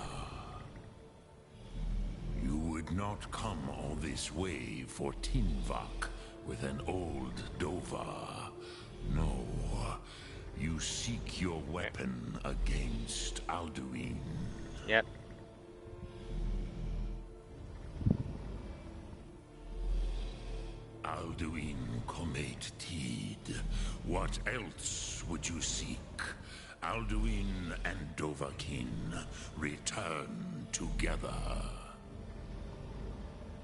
You would not come all this way for Tinvak with an old Dova. No, you seek your weapon against Alduin. Yep. Alduin What else would you seek? Alduin and Dovahkiin return together.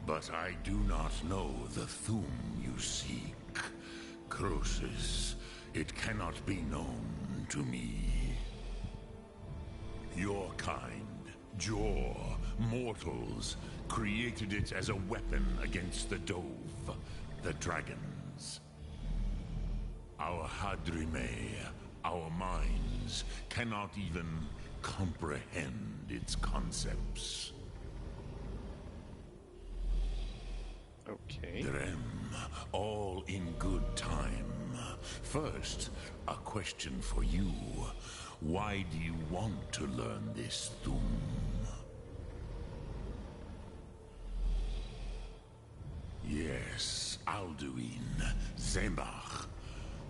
But I do not know the Thum you seek. Croesus, it cannot be known to me. Your kind, Jor, mortals, created it as a weapon against the Dove, the dragons. Our Hadrime, our minds, cannot even comprehend its concepts. Okay. Drem, all in good time. First, a question for you. Why do you want to learn this Thum? Yes, Alduin, Zembach,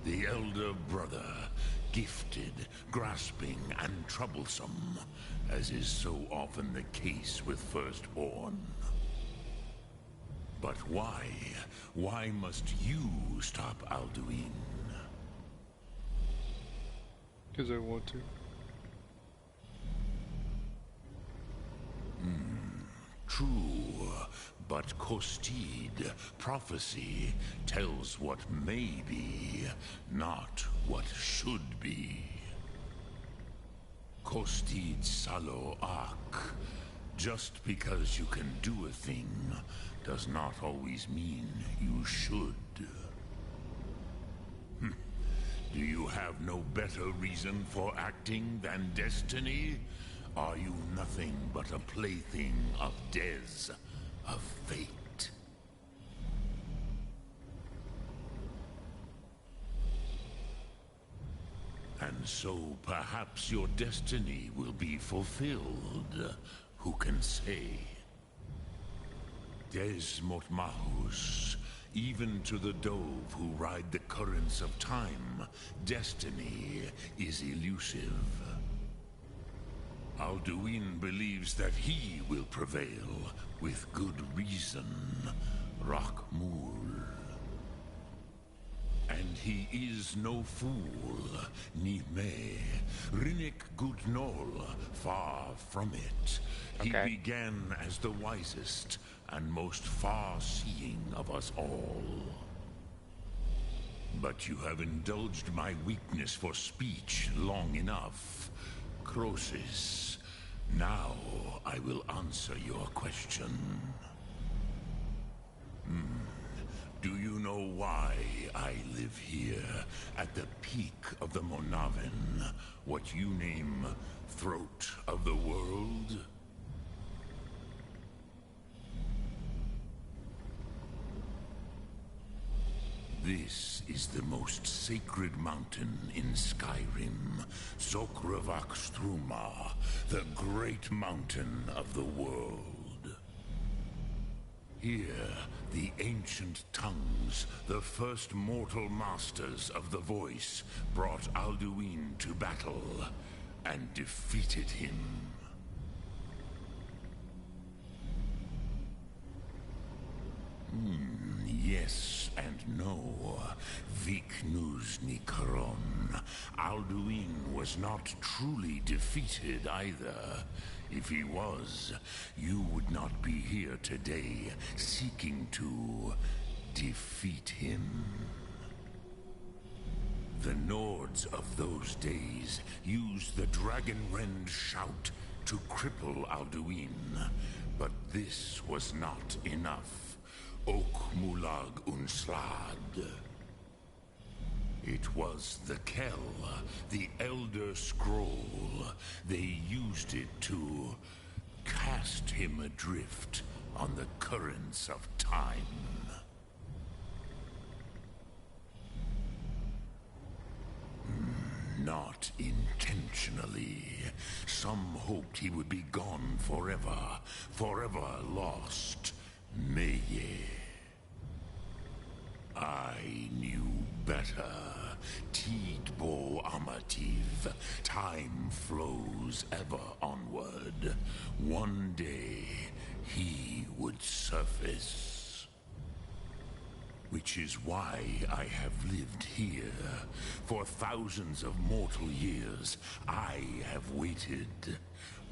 the elder brother, gifted, grasping, and troublesome, as is so often the case with Firstborn. But why? Why must you stop Alduin? Because I want to. True, but Kostid, prophecy, tells what may be, not what should be. Kostid Salo Ak. Just because you can do a thing does not always mean you should. Do you have no better reason for acting than destiny? Are you nothing but a plaything of Des, of fate? And so perhaps your destiny will be fulfilled. Who can say? Des Motmahus, even to the Dove who ride the currents of time, destiny is elusive. Alduin believes that he will prevail, with good reason. Rakmul. And he is no fool, ni me. Rinnik Gudnol, far from it. He began as the wisest and most far-seeing of us all. But you have indulged my weakness for speech long enough. Croesus, now I will answer your question. Do you know why I live here, at the peak of the Monaven, what you name Throat of the World? This is the most sacred mountain in Skyrim, Sokravak Struma, the great mountain of the world. Here, the ancient tongues, the first mortal masters of the voice, brought Alduin to battle and defeated him. Yes and no. Viknus Nikaron. Alduin was not truly defeated either. If he was, you would not be here today, seeking to defeat him. The Nords of those days used the Dragonrend shout to cripple Alduin, but this was not enough. Ok Mulag Unslad. It was the Kell, the Elder Scroll. They used it to cast him adrift on the currents of time. Not intentionally. Some hoped he would be gone forever, forever lost. Meye. I knew better. Tidbo Amativ. Time flows ever onward. One day, he would surface. which is why I have lived here. For thousands of mortal years, I have waited.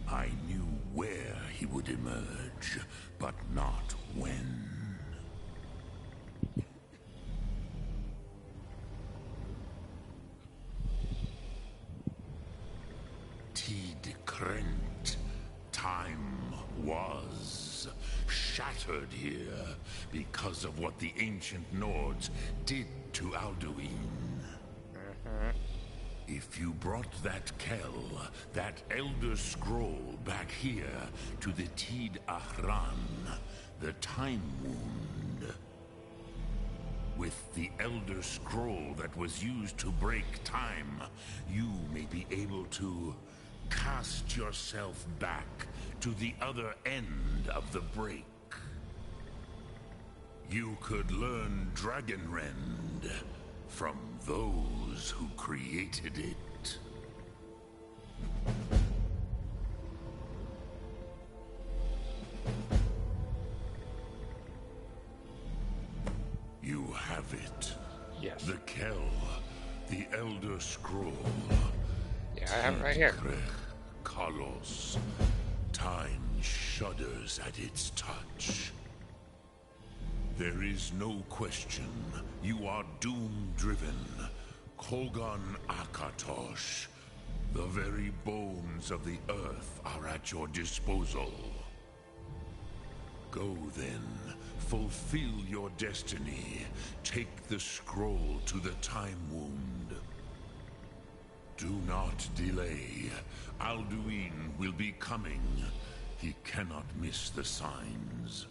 I knew where he would emerge, but not when. Tid Krent. Time was shattered here because of what the ancient Nords did to Alduin. If you brought that Kell, that Elder Scroll, back here to the Tid Ahran, the Time Wound, with the Elder Scroll that was used to break time, you may be able to cast yourself back to the other end of the break. You could learn Dragonrend from those who created it. You have it. Yes. The Kell, the Elder Scroll. Yeah, I have it right here. Kalos. Time shudders at its touch. There is no question. You are doom-driven. Kogan Akatosh. The very bones of the earth are at your disposal. Go then. Fulfill your destiny. Take the scroll to the Time Wound. Do not delay. Alduin will be coming. He cannot miss the signs.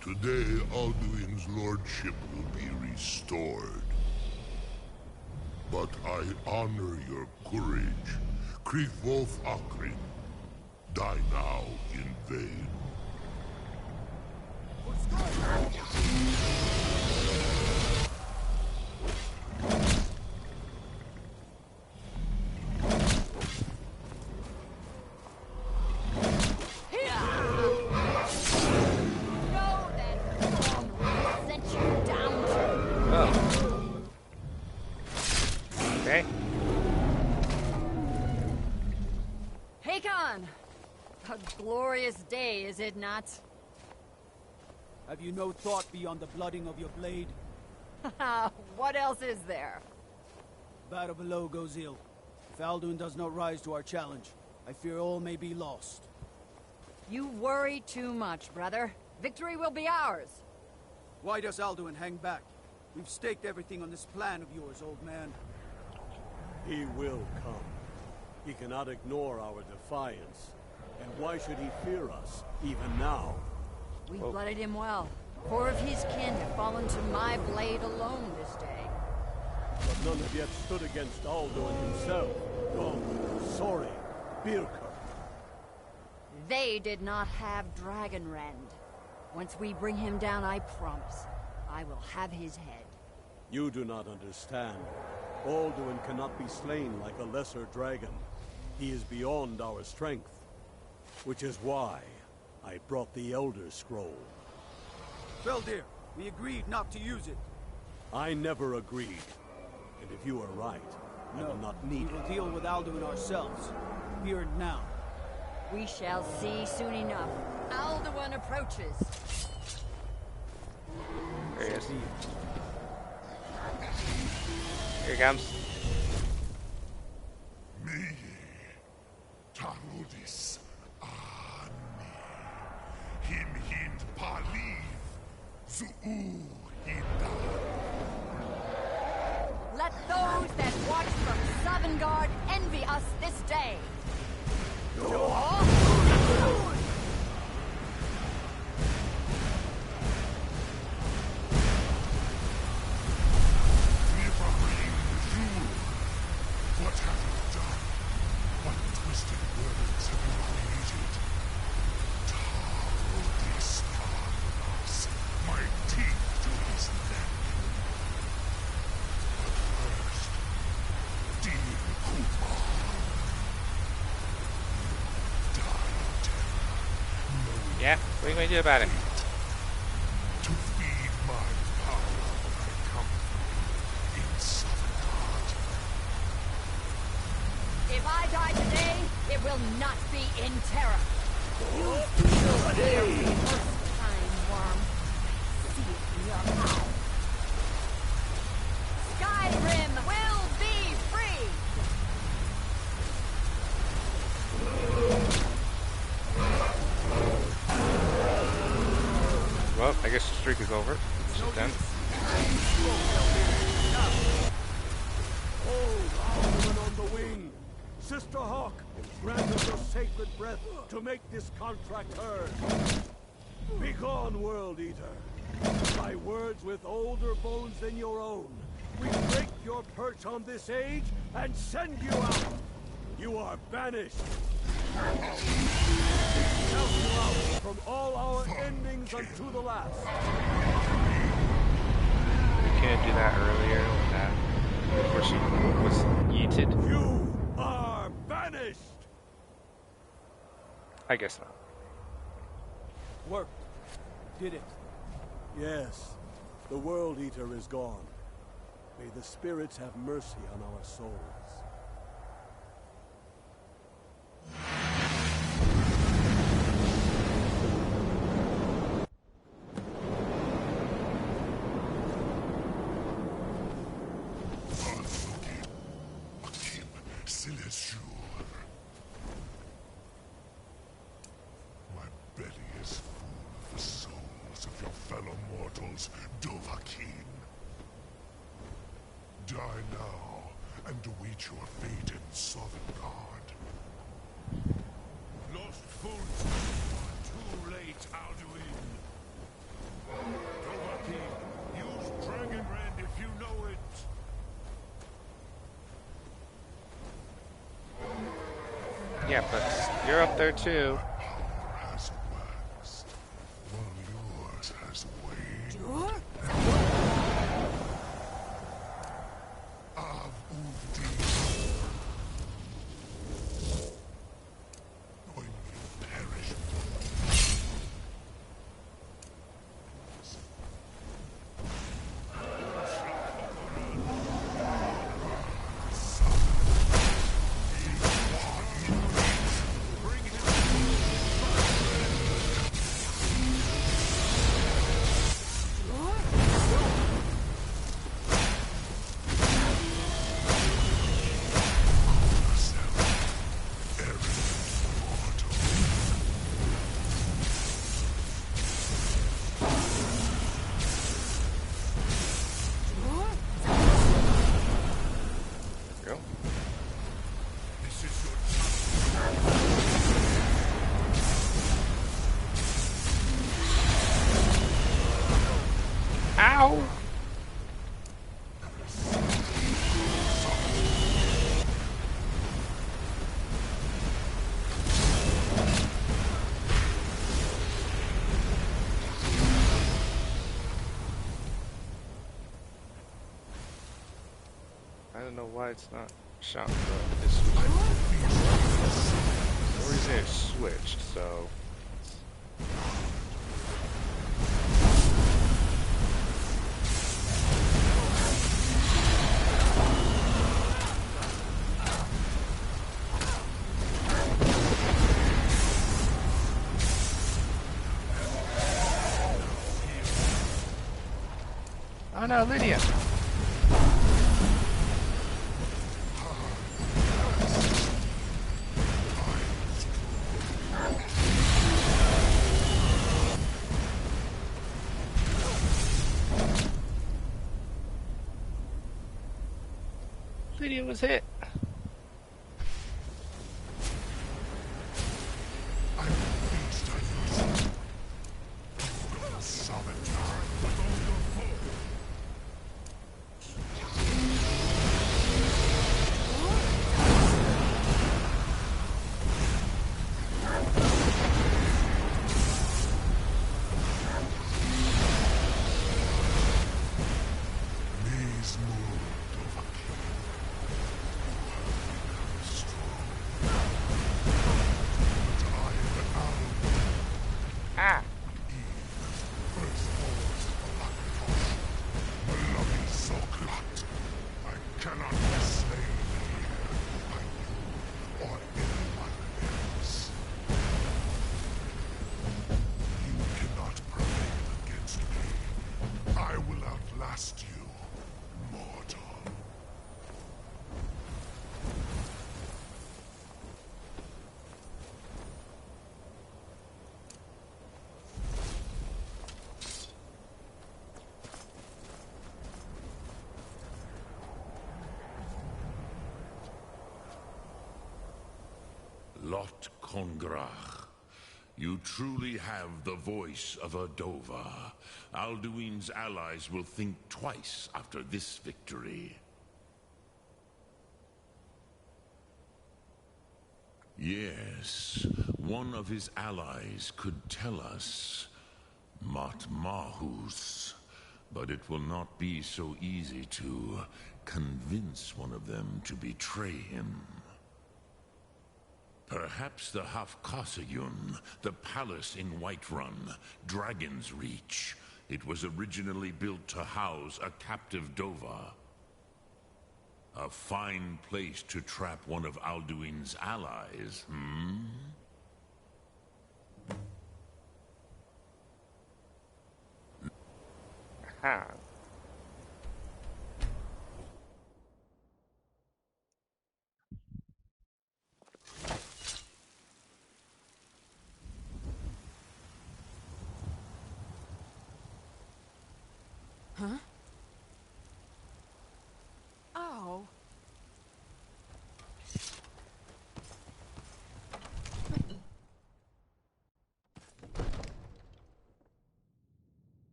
Today, Alduin's lordship will be restored. But I honor your courage. Krithwolf Akrin. Die now in vain. Glorious day, is it not? Have you no thought beyond the blooding of your blade? What else is there? Battle below goes ill. If Alduin does not rise to our challenge, I fear all may be lost. You worry too much, brother. Victory will be ours. Why does Alduin hang back? We've staked everything on this plan of yours, old man. He will come. He cannot ignore our defiance. And why should he fear us, even now? We blooded him well. 4 of his kin have fallen to my blade alone this day. But none have yet stood against Alduin himself. Oh, sorry, Birka. They did not have Dragonrend. Once we bring him down, I promise, I will have his head. You do not understand. Alduin cannot be slain like a lesser dragon. He is beyond our strength. Which is why I brought the Elder Scroll. Feldir, we agreed not to use it. I never agreed. And if you are right, I will not need we will deal with Alduin ourselves. Here and now. We shall see soon enough. Alduin approaches. There he is. Here he comes. Me, Tarudis, Him hind pal Let those that watch from Sovngarde envy us this day. What have you done? What twisted words have you created? Taro disparas, my teeth to his neck. But first, dear Kumar, yeah, what are you going to do about it? to feed my power when I come for you in Sovngarde. If I die today, it will not be in terror. You'll feel the first time, worm. See it in your mouth. Skyrim will be free! Well, I guess the streak is over. It's done. Alderman on the wing! Sister Hawk, grant us your sacred breath to make this contract heard. Begone, World Eater. By words with older bones than your own, we break your perch on this age and send you out. You are banished. Count you out from all our endings unto the last. You can't do that earlier when that before she was yeeted. You are banished. I guess not. Worked. Did it. Yes, the World Eater is gone. May the spirits have mercy on our souls. My belly is full of the souls of your fellow mortals, Dovahkiin. Die now and await your fate in Sovngarde. Lost fools, too late, Alduin. Dovahkiin, use Dragon Rend if you know it. Yeah, but you're up there too. Has waxed, while yours has waned. Av Udi. When you perish. Ow! I don't know why it's not shouting, but it's switched. For some reason it switched, so. Oh no, Lydia! video was hit. Lot Kongrach, you truly have the voice of a Dova. Alduin's allies will think twice after this victory. Yes, one of his allies could tell us Matmahus, but it will not be so easy to convince one of them to betray him. Perhaps the Hafkasayun, the palace in Whiterun, Dragon's Reach. It was originally built to house a captive Dova. A fine place to trap one of Alduin's allies, hmm? Aha. Huh? Oh.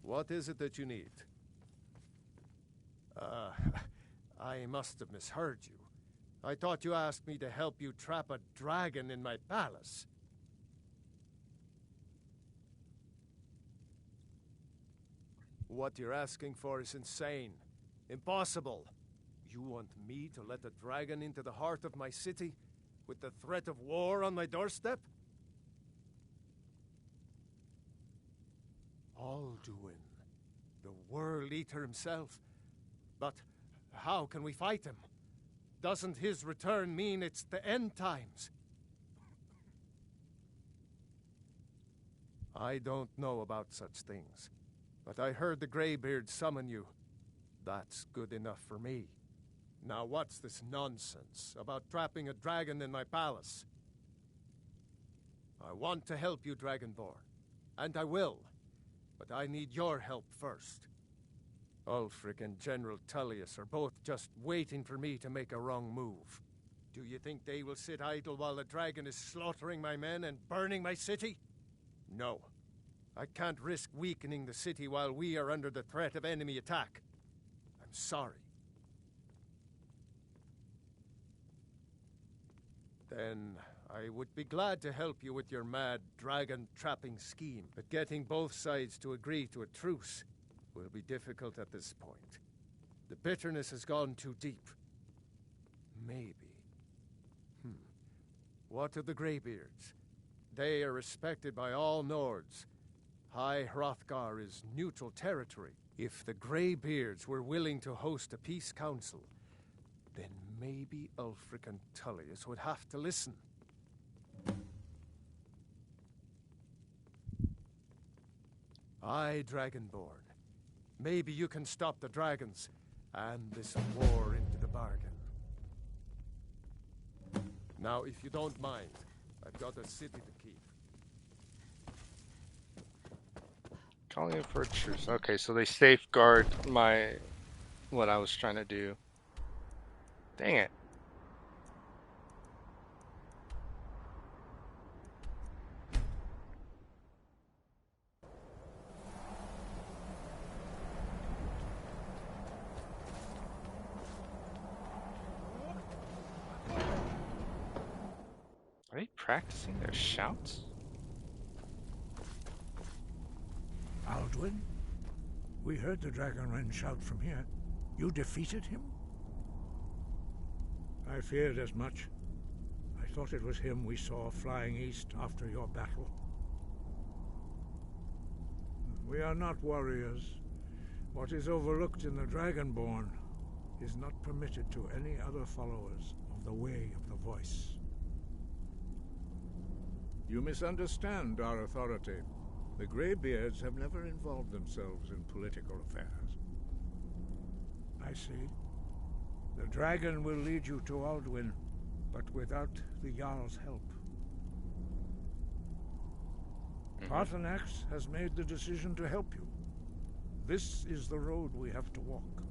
What is it that you need? I must have misheard you. I thought you asked me to help you trap a dragon in my palace. What you're asking for is insane. Impossible. You want me to let a dragon into the heart of my city with the threat of war on my doorstep? Alduin, the World Eater himself. But how can we fight him? Doesn't his return mean it's the end times? I don't know about such things, but I heard the Greybeard summon you. That's good enough for me. Now what's this nonsense about trapping a dragon in my palace? I want to help you, Dragonborn, and I will, but I need your help first. Ulfric and General Tullius are both just waiting for me to make a wrong move. Do you think they will sit idle while the dragon is slaughtering my men and burning my city? No. I can't risk weakening the city while we are under the threat of enemy attack. I'm sorry. Then I would be glad to help you with your mad dragon-trapping scheme, but getting both sides to agree to a truce will be difficult at this point. The bitterness has gone too deep. Maybe. What of the Greybeards? They are respected by all Nords. High Hrothgar is neutral territory. If the Greybeards were willing to host a peace council, then maybe Ulfric and Tullius would have to listen. Aye, Dragonborn. Maybe you can stop the dragons, and this war into the bargain. Now, if you don't mind, I've got a city to keep. Calling in for a truce. Okay, so they safeguard what I was trying to do. Dang it. Are they practicing their shouts? Alduin? We heard the Dragonrend shout from here. You defeated him? I feared as much. I thought it was him we saw flying east after your battle. We are not warriors. What is overlooked in the Dragonborn is not permitted to any other followers of the Way of the Voice. You misunderstand our authority. The Greybeards have never involved themselves in political affairs. I see. The dragon will lead you to Alduin, but without the Jarl's help. Paarthurnax has made the decision to help you. This is the road we have to walk.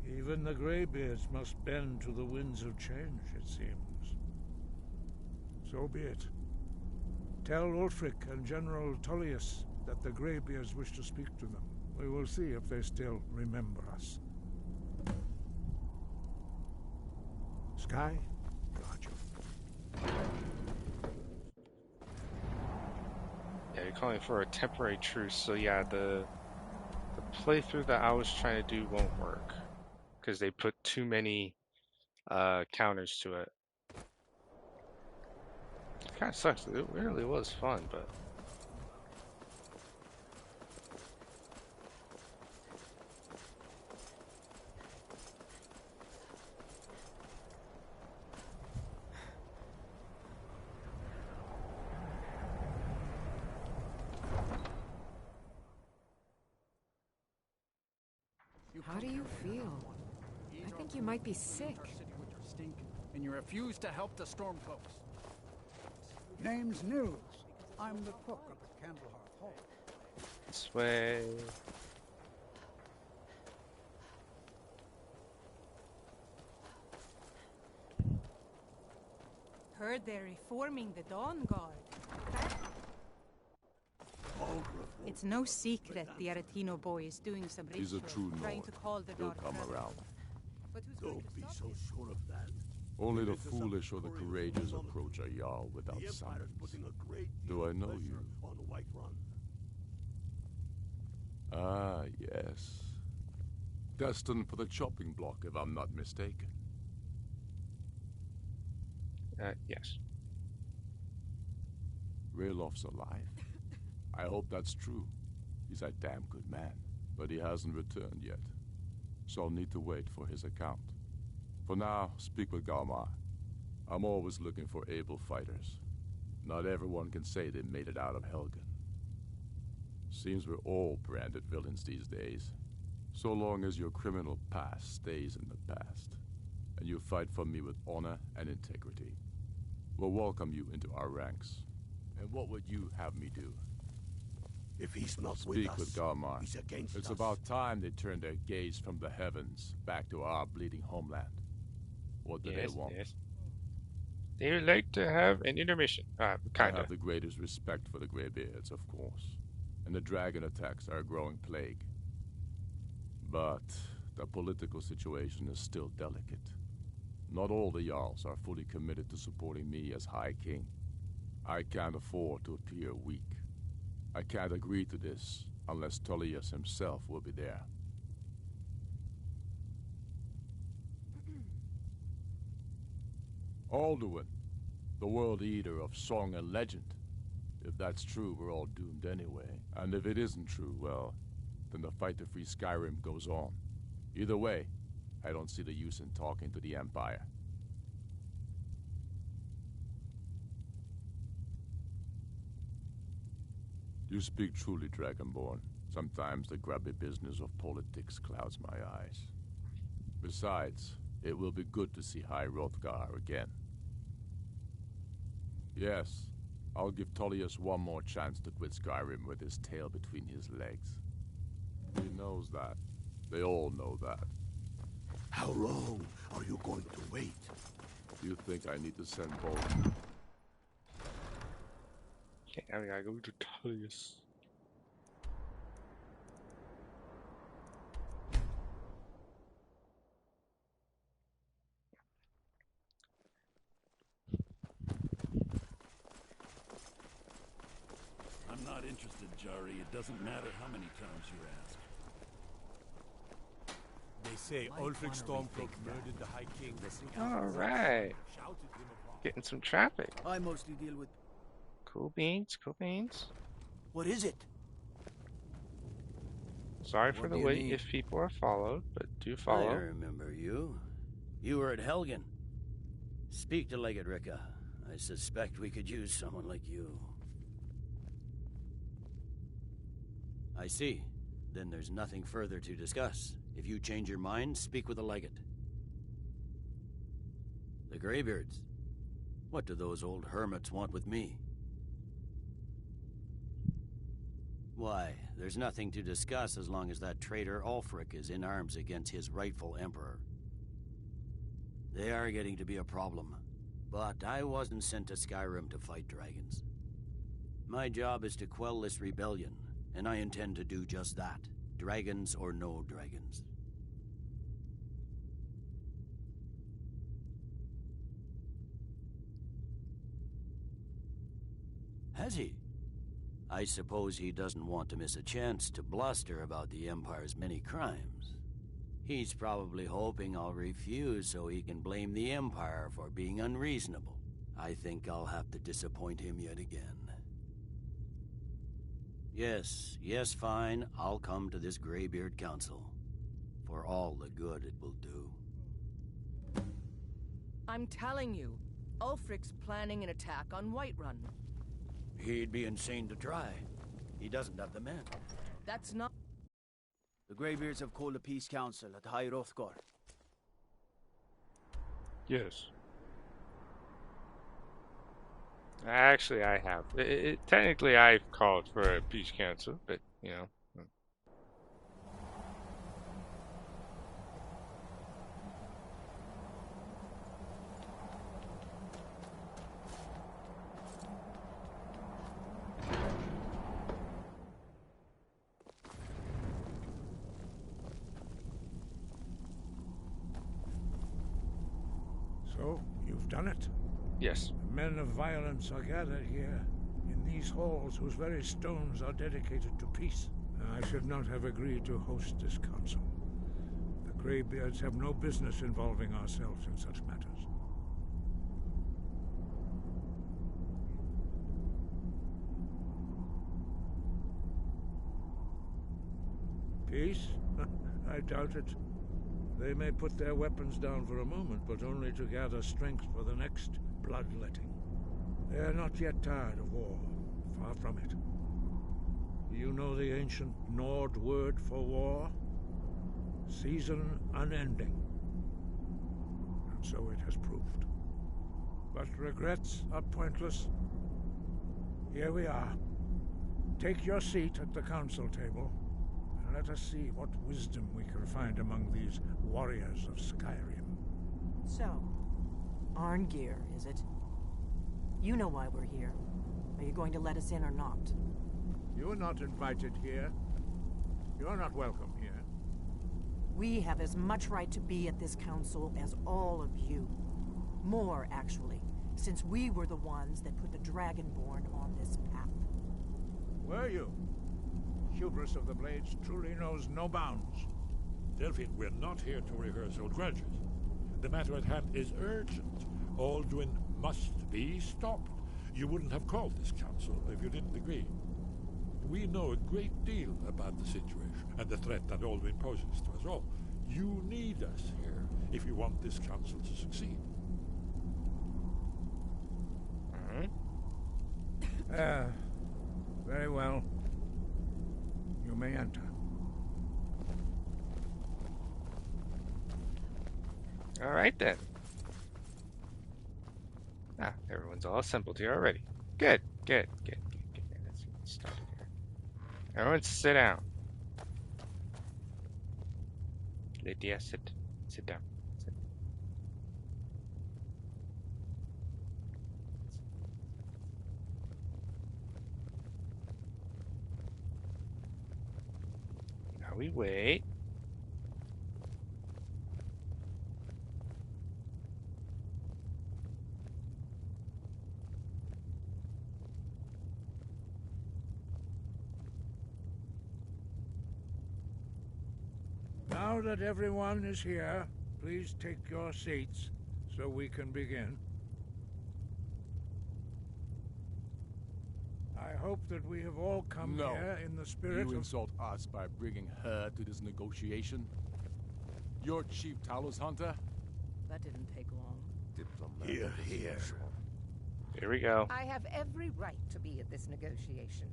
Even the Greybeards must bend to the winds of change, it seems. So be it. Tell Ulfric and General Tullius that the Greybeards wish to speak to them. We will see if they still remember us. Sky, Roger. Yeah, you're calling for a temporary truce, so yeah, the playthrough that I was trying to do won't work. Because they put too many counters to it. It kind of sucks. It really was fun, but... How do you feel? I think you might be sick. And you refuse to help the Stormcloaks. Name's Nils. I'm the cook up at Candlehearth Hall. This way... Heard they're reforming the Dawn Guard. It's no secret the Aretino boy is doing some He's a ritual, true trying Nord. to call the He'll Dark come Brotherhood. around. But who's Don't be so sure of that. Only the foolish or the courageous approach a Jarl without summons. Do I know you? On the White Run. Ah, yes. Destined for the chopping block, if I'm not mistaken. Yes. Raylof's alive. I hope that's true. He's a damn good man, but he hasn't returned yet. So I'll need to wait for his account. For now, speak with Galmar. I'm always looking for able fighters. Not everyone can say they made it out of Helgen. Seems we're all branded villains these days. So long as your criminal past stays in the past, and you fight for me with honor and integrity, we'll welcome you into our ranks. And what would you have me do? If he's not Speak with us, with Galmar. he's against It's us. about time they turned their gaze from the heavens back to our bleeding homeland. What do they want? Yes. They would like to have an intermission. I Kinda. have the greatest respect for the Greybeards, of course. And the dragon attacks are a growing plague. But the political situation is still delicate. Not all the Jarls are fully committed to supporting me as High King. I can't afford to appear weak. I can't agree to this unless Tullius himself will be there. Alduin, the world eater of song and legend. If that's true, we're all doomed anyway. And if it isn't true, well, then the fight to free Skyrim goes on. Either way, I don't see the use in talking to the Empire. You speak truly, Dragonborn. Sometimes the grubby business of politics clouds my eyes. Besides, it will be good to see High Hrothgar again. Yes, I'll give Tullius one more chance to quit Skyrim with his tail between his legs. He knows that. They all know that. How long are you going to wait? You think I need to send both? Okay, now we gotta go to Tullius. I'm not interested, Jari. It doesn't matter how many times you ask. They say Ulfric Stormcloak murdered the High King. Alright. Getting some traffic. I mostly deal with... Cool beans, cool beans. What is it? Sorry for What the do you wait need? if people are followed, but do I follow. remember you. You were at Helgen. Speak to Legate Ricka. I suspect we could use someone like you. I see. Then there's nothing further to discuss. If you change your mind, speak with the Legate. The Greybeards. What do those old hermits want with me? Why, there's nothing to discuss as long as that traitor Ulfric is in arms against his rightful emperor. They are getting to be a problem. But I wasn't sent to Skyrim to fight dragons. My job is to quell this rebellion, and I intend to do just that. Dragons or no dragons. Has he? I suppose he doesn't want to miss a chance to bluster about the Empire's many crimes. He's probably hoping I'll refuse so he can blame the Empire for being unreasonable. I think I'll have to disappoint him yet again. Yes, fine. I'll come to this Greybeard Council. For all the good it will do. I'm telling you, Ulfric's planning an attack on Whiterun. He'd be insane to try. He doesn't have the men. That's not... The Greybeards have called a peace council at High Hrothgar. Yes. Actually, I have. Technically, I've called for a peace council, but, you know. So, you've done it? Yes. Men of violence are gathered here, in these halls whose very stones are dedicated to peace. I should not have agreed to host this council. The Greybeards have no business involving ourselves in such matters. Peace? I doubt it. They may put their weapons down for a moment, but only to gather strength for the next bloodletting. They are not yet tired of war. Far from it. Do you know the ancient Nord word for war? Season unending. And so it has proved. But regrets are pointless. Here we are. Take your seat at the council table, and let us see what wisdom we can find among these warriors of Skyrim. So, Arngeir, is it? You know why we're here. Are you going to let us in or not? You are not invited here. You're not welcome here. We have as much right to be at this council as all of you. More, actually, since we were the ones that put the Dragonborn on this path. Were you? Hubris of the Blades truly knows no bounds. Delphine, we're not here to rehearse old grudges. The matter at hand is urgent. Alduin must be stopped. You wouldn't have called this council if you didn't agree. We know a great deal about the situation and the threat that Alduin poses to us all. You need us here if you want this council to succeed. Very well. You may enter. All right, then. Everyone's all assembled here already. Good. Good, good, good, good. Let's get started here. Everyone sit down. Lydia, sit. Sit down. Sit. Now we wait. Now that everyone is here, please take your seats so we can begin. I hope that we have all come here in the spirit You of... insult us by bringing her to this negotiation? You're Chief Talos Hunter? That didn't take long. Diplomat. Here. Here we go. I have every right to be at this negotiation.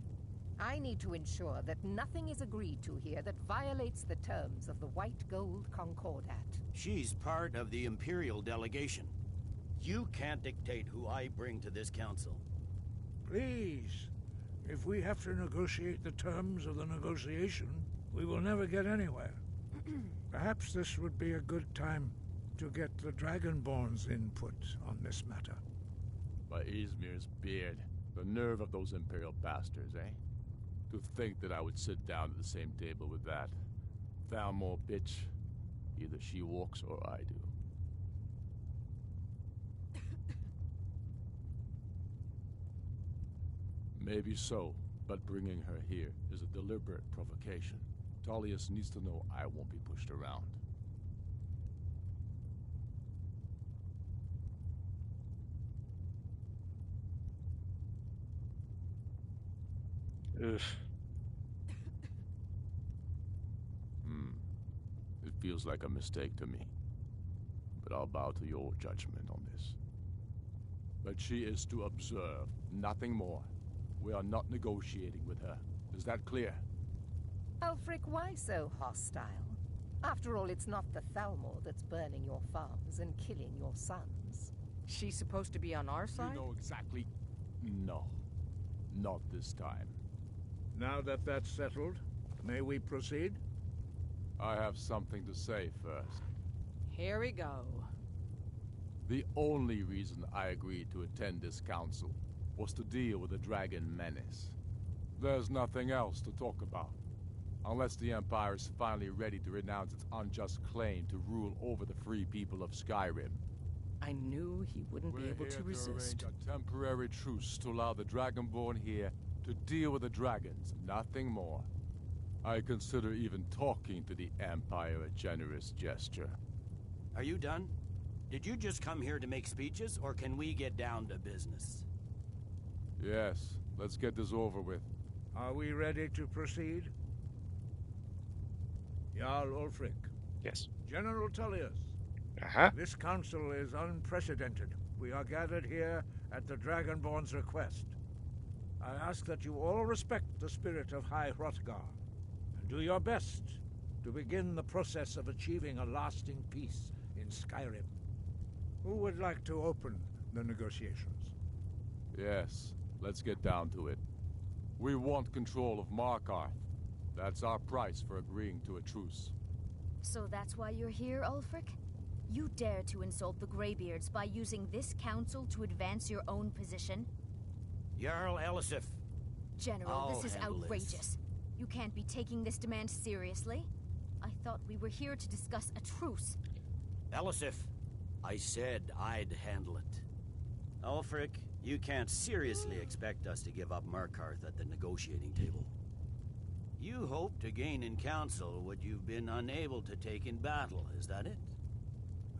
I need to ensure that nothing is agreed to here that violates the terms of the White Gold Concordat. She's part of the Imperial delegation. You can't dictate who I bring to this council. Please, if we have to negotiate the terms of the negotiation, we will never get anywhere. Perhaps this would be a good time to get the Dragonborn's input on this matter. By Izmir's beard. The nerve of those Imperial bastards, eh? To think that I would sit down at the same table with that. Thalmor bitch. Either she walks or I do. Maybe so, but bringing her here is a deliberate provocation. Tullius needs to know I won't be pushed around. Oof. It feels like a mistake to me. But I'll bow to your judgment on this. But she is to observe, nothing more. We are not negotiating with her. Is that clear? Ulfric, why so hostile? After all, it's not the Thalmor that's burning your farms and killing your sons. She's supposed to be on our side? You know exactly... No. Not this time. Now that that's settled, may we proceed? I have something to say first. Here we go. The only reason I agreed to attend this council was to deal with the dragon menace. There's nothing else to talk about. Unless the Empire is finally ready to renounce its unjust claim to rule over the free people of Skyrim. I knew he wouldn't be able to resist. Arrange a temporary truce to allow the Dragonborn here to deal with the dragons, nothing more. I consider even talking to the Empire a generous gesture. Are you done? Did you just come here to make speeches, or can we get down to business? Yes, let's get this over with. Are we ready to proceed? Jarl Ulfric. Yes. General Tullius. This council is unprecedented. We are gathered here at the Dragonborn's request. I ask that you all respect the spirit of High Hrothgar, and do your best to begin the process of achieving a lasting peace in Skyrim. Who would like to open the negotiations? Yes, let's get down to it. We want control of Markarth. That's our price for agreeing to a truce. So that's why you're here, Ulfric? You dare to insult the Greybeards by using this council to advance your own position? Jarl Elisif. General, this is outrageous. You can't be taking this demand seriously. I thought we were here to discuss a truce. Elisif, I said I'd handle it. Ulfric, you can't seriously expect us to give up Markarth at the negotiating table. You hope to gain in council what you've been unable to take in battle, is that it?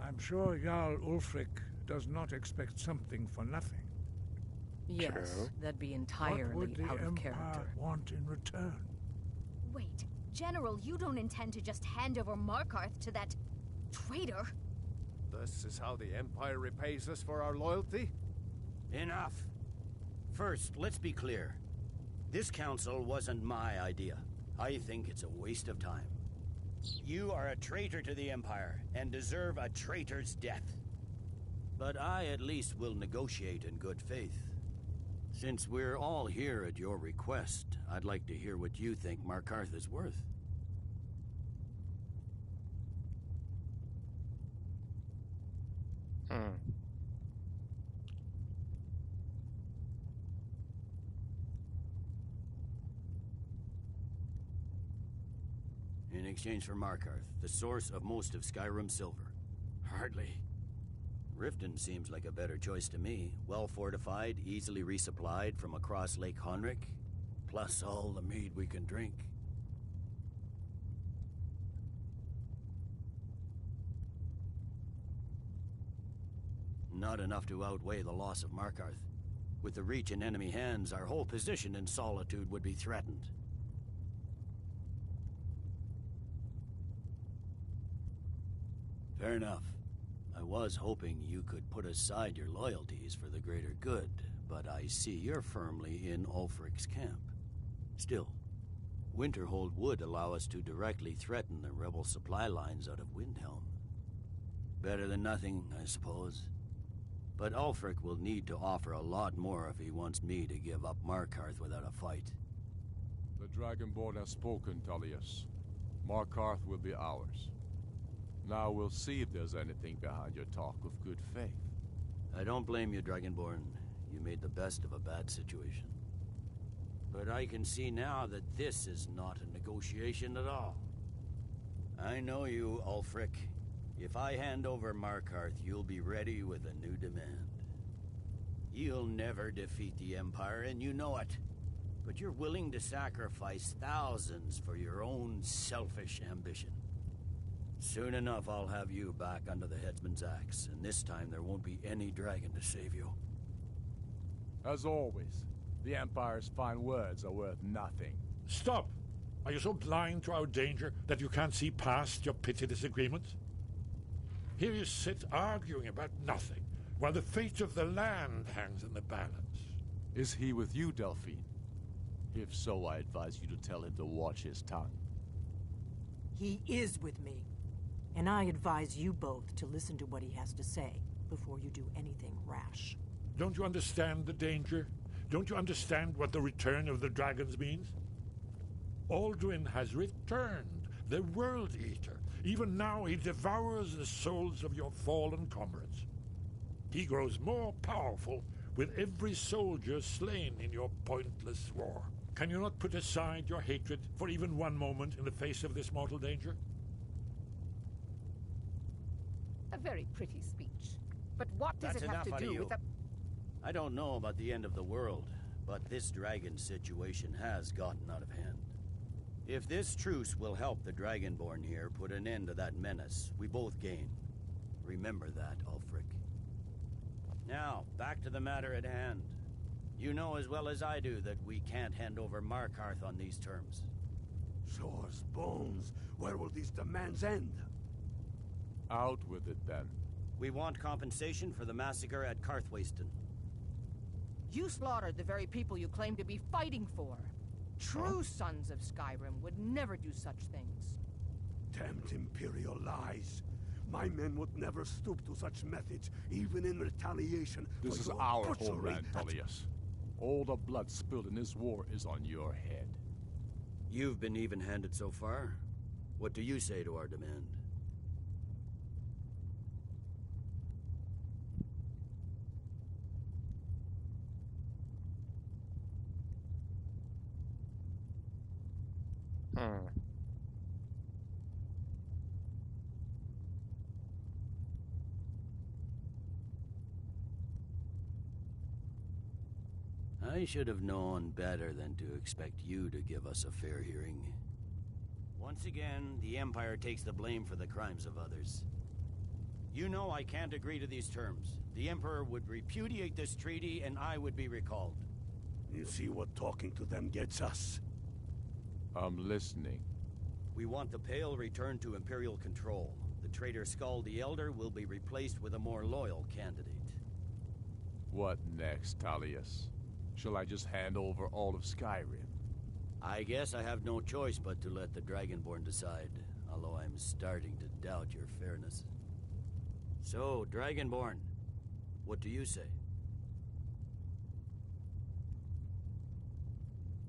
I'm sure Jarl Ulfric does not expect something for nothing. Yes, that'd be entirely what would the out of Empire character. want in return? Wait, General, you don't intend to just hand over Markarth to that traitor? This is how the Empire repays us for our loyalty? Enough. First, let's be clear. This council wasn't my idea. I think it's a waste of time. You are a traitor to the Empire, and deserve a traitor's death. But I at least will negotiate in good faith. Since we're all here at your request, I'd like to hear what you think Markarth is worth. In exchange for Markarth, the source of most of Skyrim's silver. Hardly. Riften seems like a better choice to me. Well fortified, easily resupplied from across Lake Honric, plus all the mead we can drink. Not enough to outweigh the loss of Markarth. With the Reach in enemy hands, our whole position in Solitude would be threatened. Fair enough. I was hoping you could put aside your loyalties for the greater good, but I see you're firmly in Ulfric's camp. Still, Winterhold would allow us to directly threaten the rebel supply lines out of Windhelm. Better than nothing, I suppose. But Ulfric will need to offer a lot more if he wants me to give up Markarth without a fight. The Dragonborn has spoken, Tullius. Markarth will be ours. Now we'll see if there's anything behind your talk of good faith. I don't blame you, Dragonborn. You made the best of a bad situation. But I can see now that this is not a negotiation at all. I know you, Ulfric. If I hand over Markarth, you'll be ready with a new demand. You'll never defeat the Empire, and you know it. But you're willing to sacrifice thousands for your own selfish ambition. Soon enough, I'll have you back under the headsman's axe, and this time there won't be any dragon to save you. As always, the Empire's fine words are worth nothing. Stop! Are you so blind to our danger that you can't see past your petty disagreements? Here you sit arguing about nothing, while the fate of the land hangs in the balance. Is he with you, Delphine? If so, I advise you to tell him to watch his tongue. He is with me. And I advise you both to listen to what he has to say before you do anything rash. Don't you understand the danger? Don't you understand what the return of the dragons means? Alduin has returned, the World Eater. Even now he devours the souls of your fallen comrades. He grows more powerful with every soldier slain in your pointless war. Can you not put aside your hatred for even one moment in the face of this mortal danger? A very pretty speech. But what does That's it have to enough do out of with the... I don't know about the end of the world, but this dragon situation has gotten out of hand. If this truce will help the Dragonborn here put an end to that menace, we both gain. Remember that, Ulfric. Now, back to the matter at hand. You know as well as I do that we can't hand over Markarth on these terms. Show us bones. Where will these demands end? Out with it, then. We want compensation for the massacre at Karthwasten. You slaughtered the very people you claim to be fighting for. True sons of Skyrim would never do such things. Damned Imperial lies. My men would never stoop to such methods, even in retaliation for This is your our butchery homeland, Tullius. All the blood spilled in this war is on your head. You've been even-handed so far. What do you say to our demand? I should have known better than to expect you to give us a fair hearing. Once again, the Empire takes the blame for the crimes of others. You know I can't agree to these terms. The Emperor would repudiate this treaty and I would be recalled. You see what talking to them gets us? I'm listening. We want the Pale returned to Imperial control. The traitor Skull the Elder will be replaced with a more loyal candidate. What next, Tullius? Shall I just hand over all of Skyrim? I guess I have no choice but to let the Dragonborn decide, although I'm starting to doubt your fairness. So, Dragonborn, what do you say?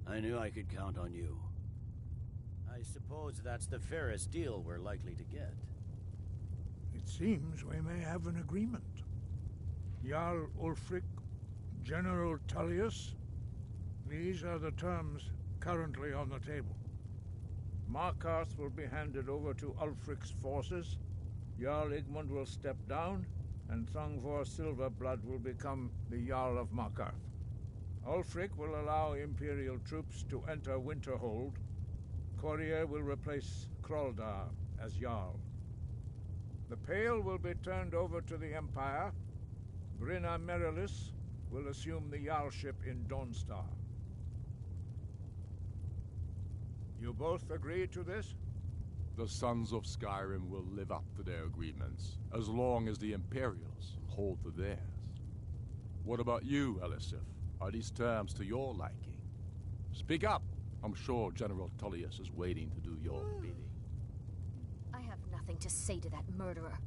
I knew I could count on you. I suppose that's the fairest deal we're likely to get. It seems we may have an agreement. Jarl Ulfric, General Tullius, these are the terms currently on the table. Markarth will be handed over to Ulfric's forces, Jarl Igmund will step down, and Thongvor Silverblood will become the Jarl of Markarth. Ulfric will allow Imperial troops to enter Winterhold. Courier will replace Kraldar as Jarl. The Pale will be turned over to the Empire. Brynna Merilis will assume the Jarlship in Dawnstar. You both agree to this? The Sons of Skyrim will live up to their agreements, as long as the Imperials hold to theirs. What about you, Elisif? Are these terms to your liking? Speak up! I'm sure General Tullius is waiting to do your bidding. I have nothing to say to that murderer.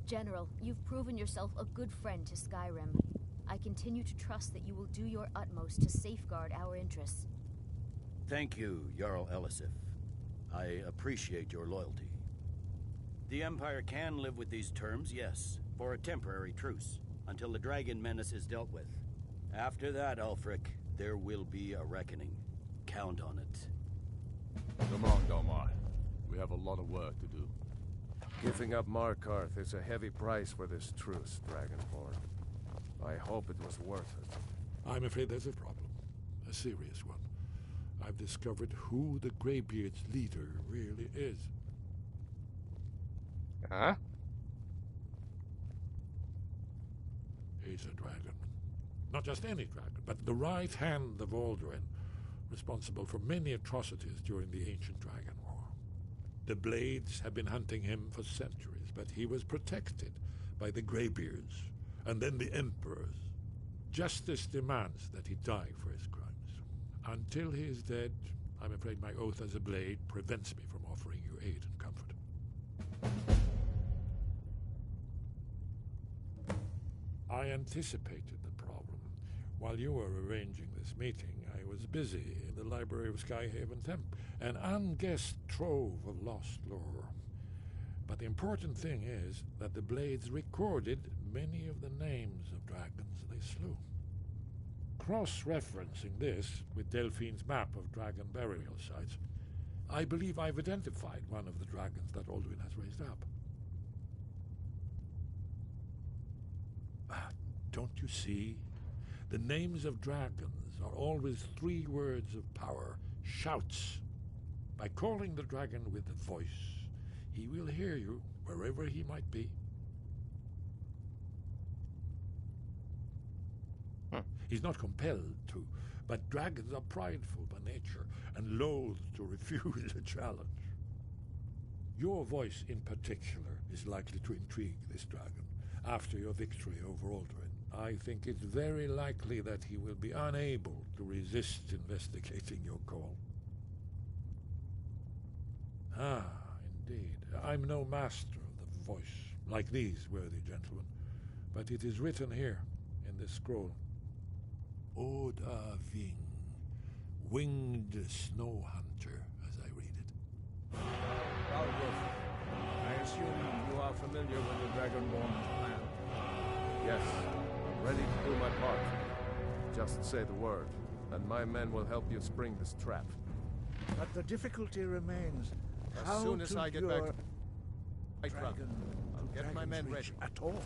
General, you've proven yourself a good friend to Skyrim. I continue to trust that you will do your utmost to safeguard our interests. Thank you, Jarl Elisif. I appreciate your loyalty. The Empire can live with these terms, yes, for a temporary truce, until the dragon menace is dealt with. After that, Ulfric, there will be a reckoning. Count on it. Come on, Domar. We have a lot of work to do. Giving up Markarth is a heavy price for this truce, Dragonborn. I hope it was worth it. I'm afraid there's a problem. A serious one. I've discovered who the Greybeard's leader really is. Huh? He's a dragon. Not just any dragon, but the right hand of Alduin, responsible for many atrocities during the Ancient Dragon War. The Blades have been hunting him for centuries, but he was protected by the Greybeards, and then the Emperors. Justice demands that he die for his crimes. Until he is dead, I'm afraid my oath as a Blade prevents me from offering you aid and comfort. I anticipated the problem. While you were arranging this meeting, I was busy in the library of Skyhaven Temple, an unguessed trove of lost lore. But the important thing is that the Blades recorded many of the names of dragons they slew. Cross-referencing this with Delphine's map of dragon burial sites, I believe I've identified one of the dragons that Alduin has raised up. Don't you see? The names of dragons are always 3 words of power, shouts. By calling the dragon with a voice, he will hear you wherever he might be. He's not compelled to, but dragons are prideful by nature and loath to refuse a challenge. Your voice in particular is likely to intrigue this dragon after your victory over Alduin. I think it's very likely that he will be unable to resist investigating your call. Ah, indeed. I'm no master of the voice, like these worthy gentlemen, but it is written here in this scroll. Oda Ving, winged snow hunter, as I read it. I assume you are familiar with the Dragonborn's plan. Yes, I'm ready to do my part. Just say the word, and my men will help you spring this trap. But the difficulty remains. As soon as I get back to my dragon, I'll get my men ready. At all.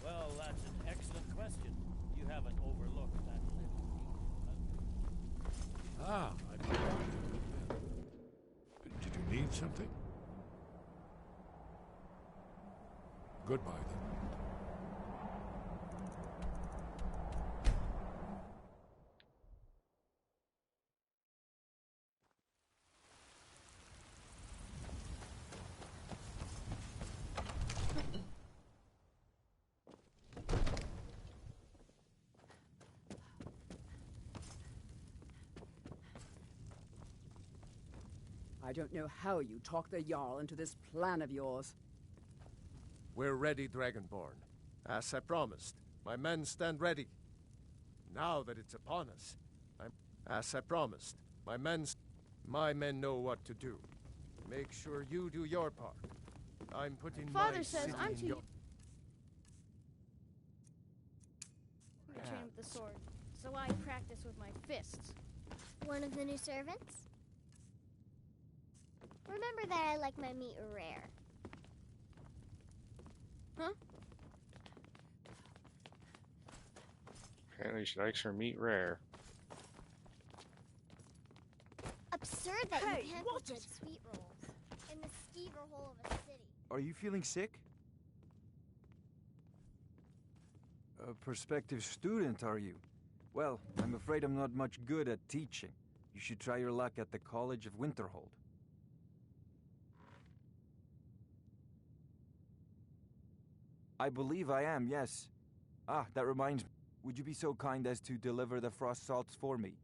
Well, that's an excellent question. You haven't overlooked that little. Ah, I forgot. Did you need something? Goodbye, then. I don't know how you talked the Jarl into this plan of yours. We're ready, Dragonborn. As I promised, my men stand ready. Now that it's upon us, As I promised, my men know what to do. Make sure you do your part. I'm putting Father my says city I'm in too your... to train with the sword, so I practice with my fists. One of the new servants? Remember that I like my meat rare. Huh? Apparently she likes her meat rare. Absurd that Hey, you can't watch get it. sweet rolls in the skeever hole of a city. Are you feeling sick? A prospective student, are you? Well, I'm afraid I'm not much good at teaching. You should try your luck at the College of Winterhold. I believe I am, yes. Ah, that reminds me. Would you be so kind as to deliver the frost salts for me?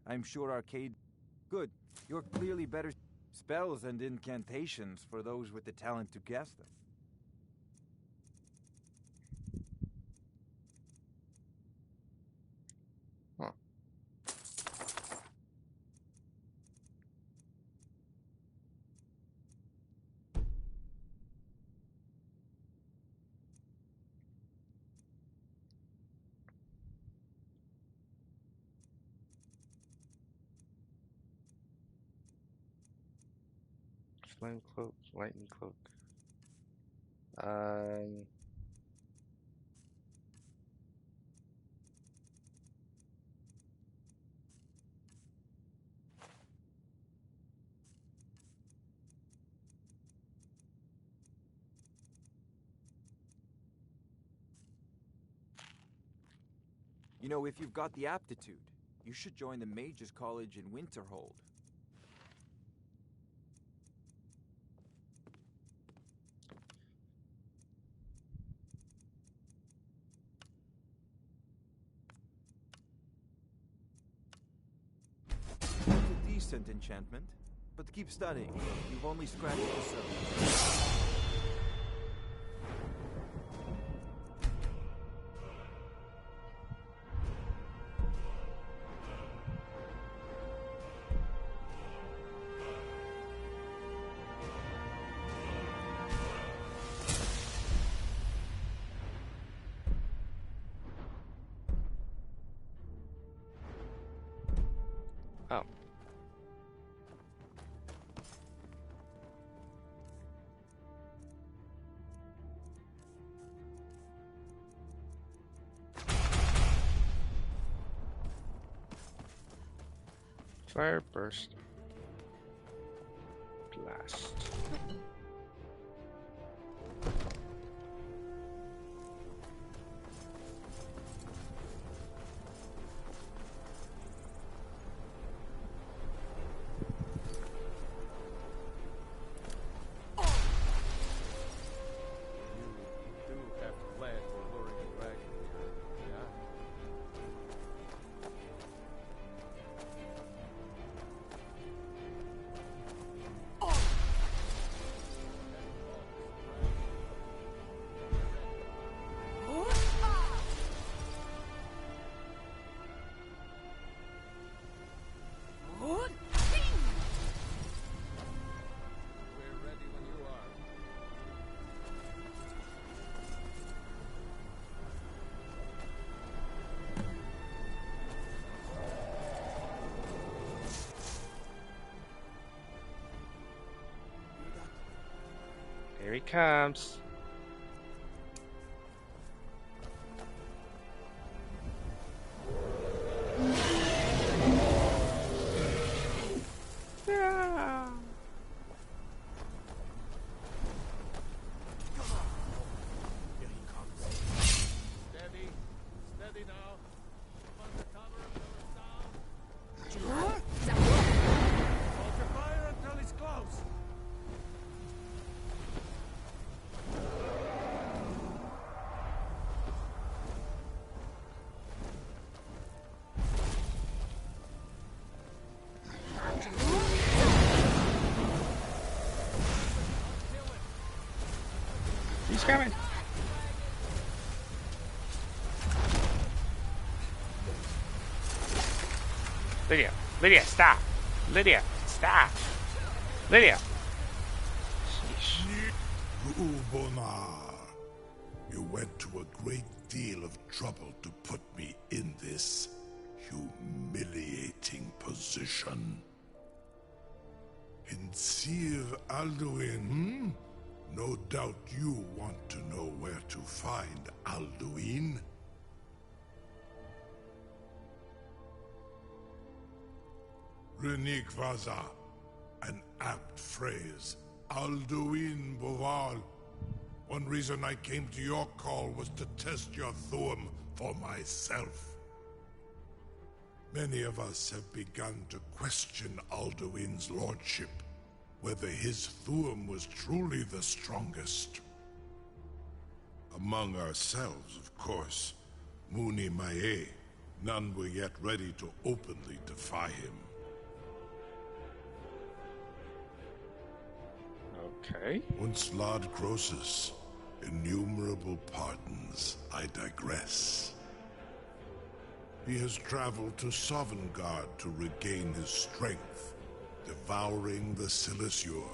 I'm sure Arcade... Good. You're clearly better... Spells and incantations for those with the talent to cast them. Huh. Flame cloak, lightning cloak. Um... You know, if you've got the aptitude, you should join the Mages College in Winterhold. It's a decent enchantment, but keep studying. You've only scratched the surface. Oh. Fire burst. Blast. You do have a plan for luring a dragon here, yeah? We're ready when you are. Here he comes. Yeah. Steady. Steady now. Under cover until it's down. Hold your fire until he's close. He's coming. Lydia. Lydia, stop. Lydia, stop. Lydia. Ubonar, you went to a great deal of trouble to put me in this humiliating position. In Sir Alduin, No doubt you want to know where to find Alduin. Renik Vaza, an apt phrase. Alduin Boval. One reason I came to your call was to test your Thuum for myself. Many of us have begun to question Alduin's lordship, whether his Thuum was truly the strongest. Among ourselves, of course, Muni Mae, none were yet ready to openly defy him. Okay. Once Lord Croesus, innumerable pardons, I digress. He has traveled to Sovngarde to regain his strength, devouring the Silesur,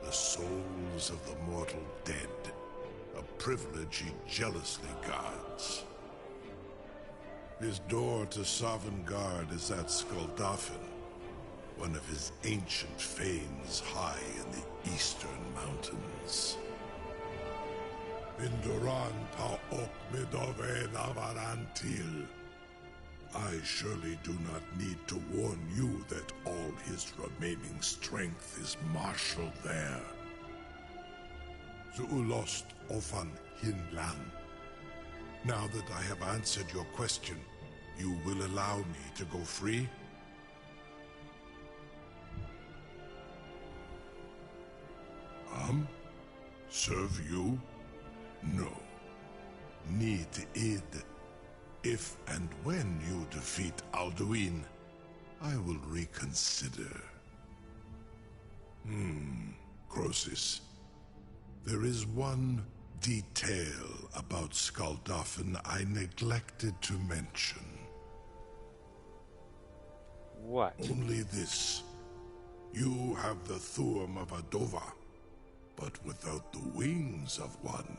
the souls of the mortal dead, a privilege he jealously guards. His door to Sovngarde is at Skuldafn, one of his ancient fanes high in the eastern mountains. Binduran ta ok midove navarantil. I surely do not need to warn you that all his remaining strength is marshaled there. Zuulost ofan hinlan. Now that I have answered your question, you will allow me to go free? Serve you? No. Need id. If and when you defeat Alduin, I will reconsider. Croesus. There is one detail about Skuldafn I neglected to mention. What? Only this. You have the Thuum of Adova, but without the wings of one,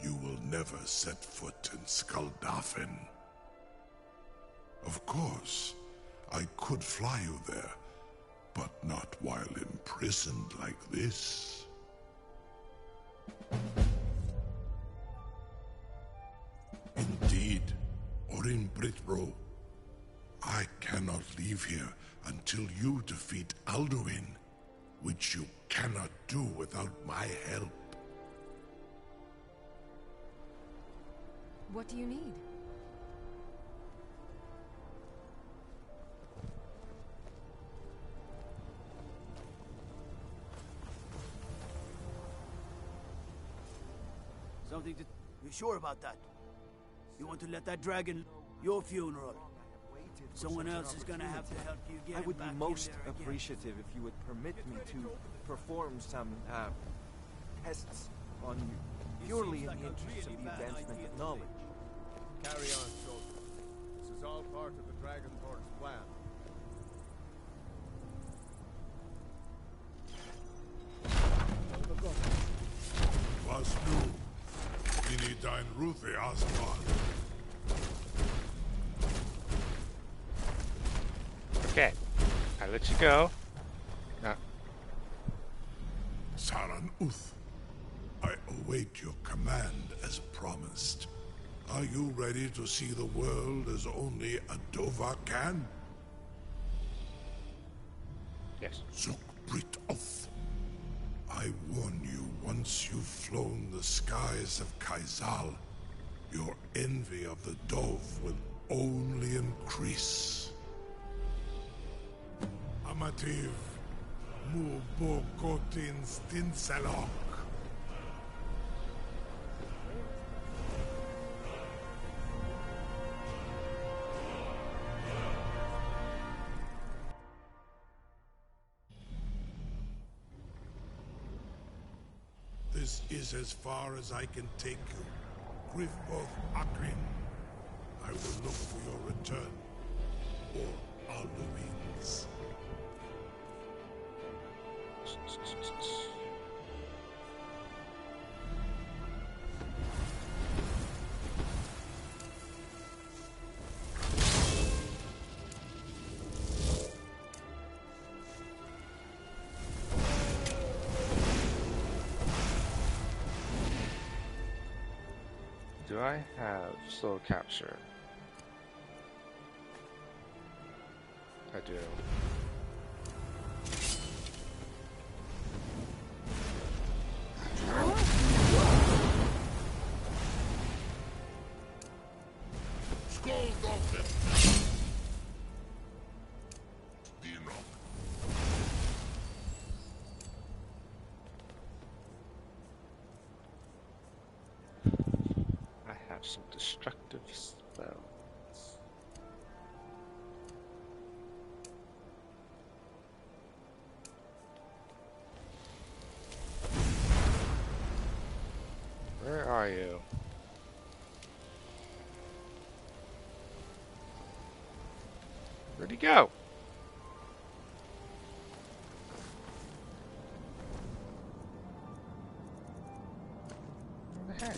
you will never set foot in Skuldafn. Of course, I could fly you there, but not while imprisoned like this. Indeed, Orin Britbro, I cannot leave here until you defeat Alduin, which you cannot do without my help. What do you need? Something to... You sure about that? You want to let that dragon... Your funeral. Someone else is gonna have to help you get I would him back be most in there again. appreciative if you would permit me to perform some, tests on you, purely in the interest of the advancement of knowledge. Carry on, soldier. This is all part of the Dragonborn's plan. Was nu? Ini dein Ruthi Aspan. Okay. I let you go. No. Saran Uth, I await your command as promised. Are you ready to see the world as only Adova can? Yes. Zuk Brit Oth. I warn you, once you've flown the skies of Kaizal, your envy of the Dove will only increase. Amativ, mu bo kotin stinselok. This is as far as I can take you. Grifboth Akrin. I will look for your return, or Alduin. Do I have slow capture? I do. I have some destructive spells. Where are you? Where'd he go? Where the heck?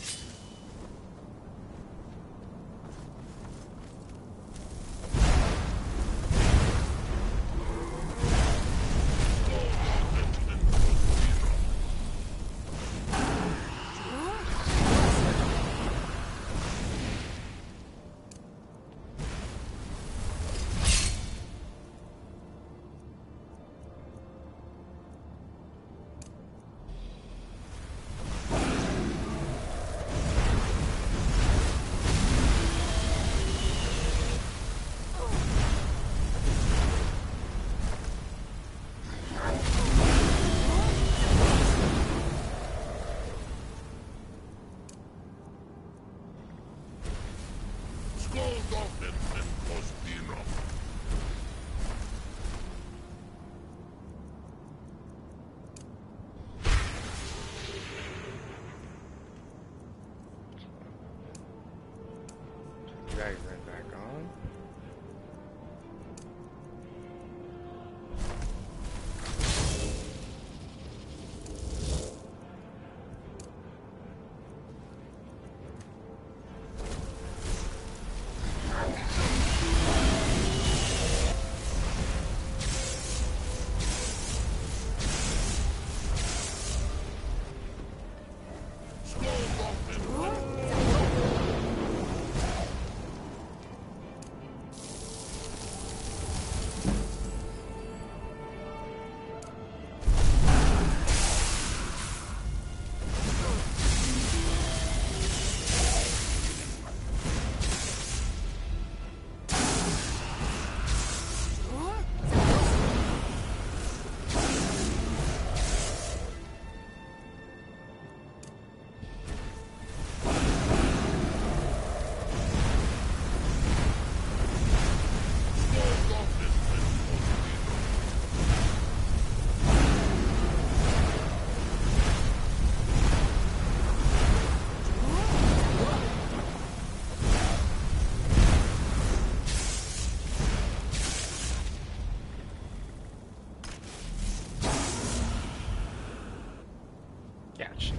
Dragon right back on. Gotcha.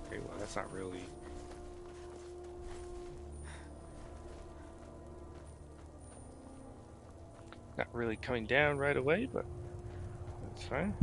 Okay, well, that's not really... Not really coming down right away, but that's fine.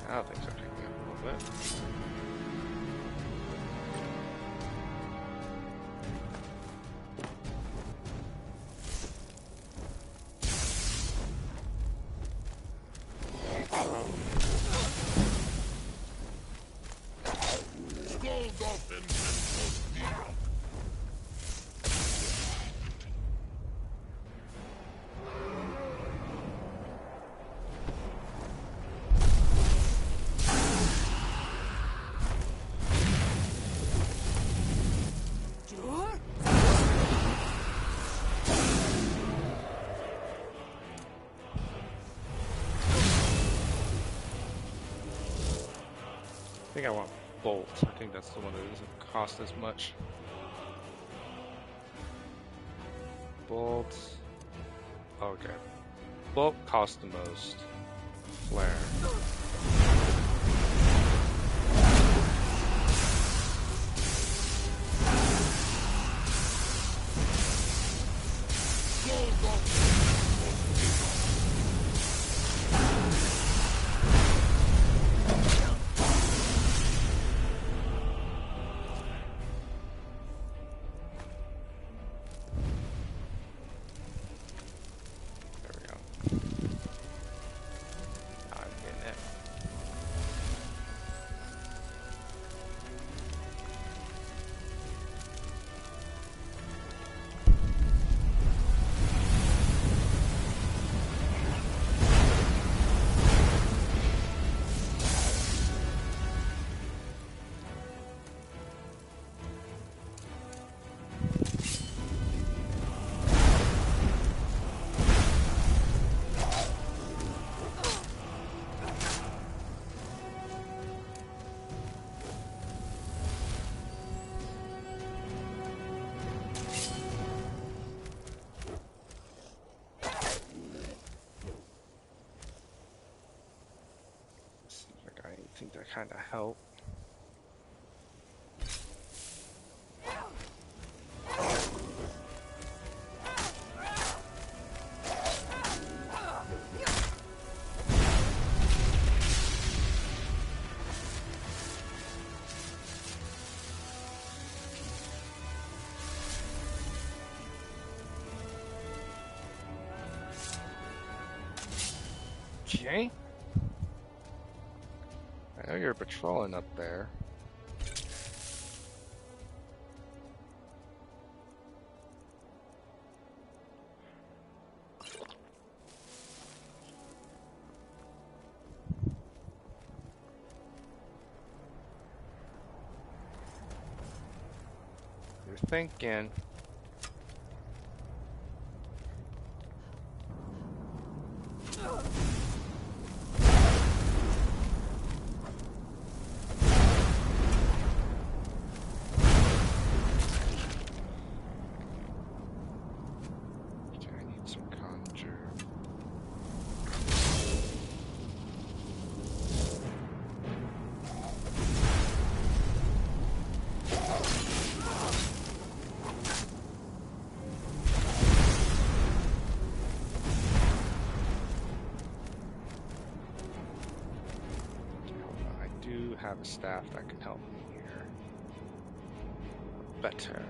Now things are taking up a little bit. I think I want Bolt. I think that's the one that doesn't cost as much. Bolt. Okay. Bolt costs the most. Flare. I think that kind of helped. Okay. I know you're patrolling up there. You're thinking. Have a staff that can help me here better.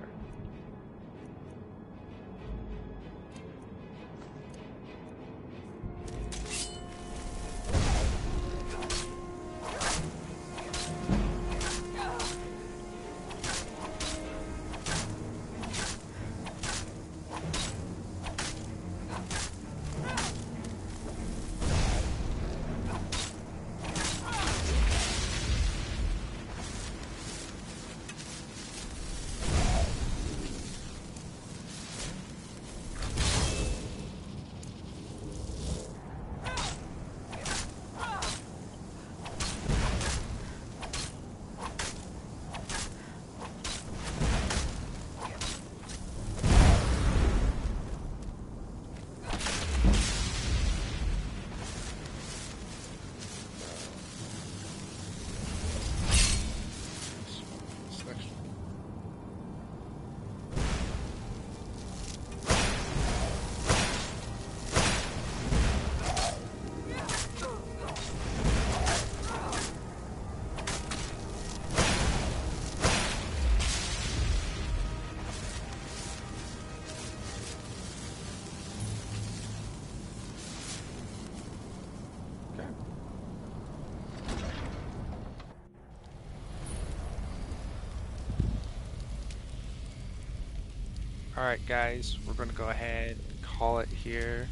Alright guys, we're going to go ahead and call it here.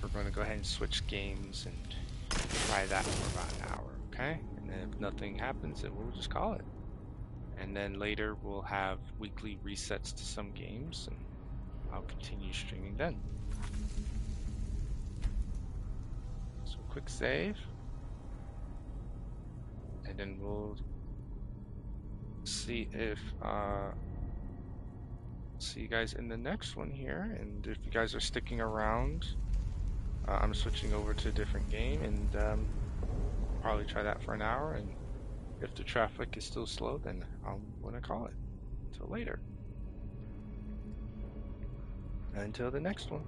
We're going to go ahead and switch games and try that for about an hour, okay? And then if nothing happens, then we'll just call it. And then later we'll have weekly resets to some games, and I'll continue streaming then. So quick save. And then we'll see if see you guys in the next one here. And if you guys are sticking around, I'm switching over to a different game, and probably try that for an hour. And if the traffic is still slow, then I'm gonna call it. Until later. Until the next one.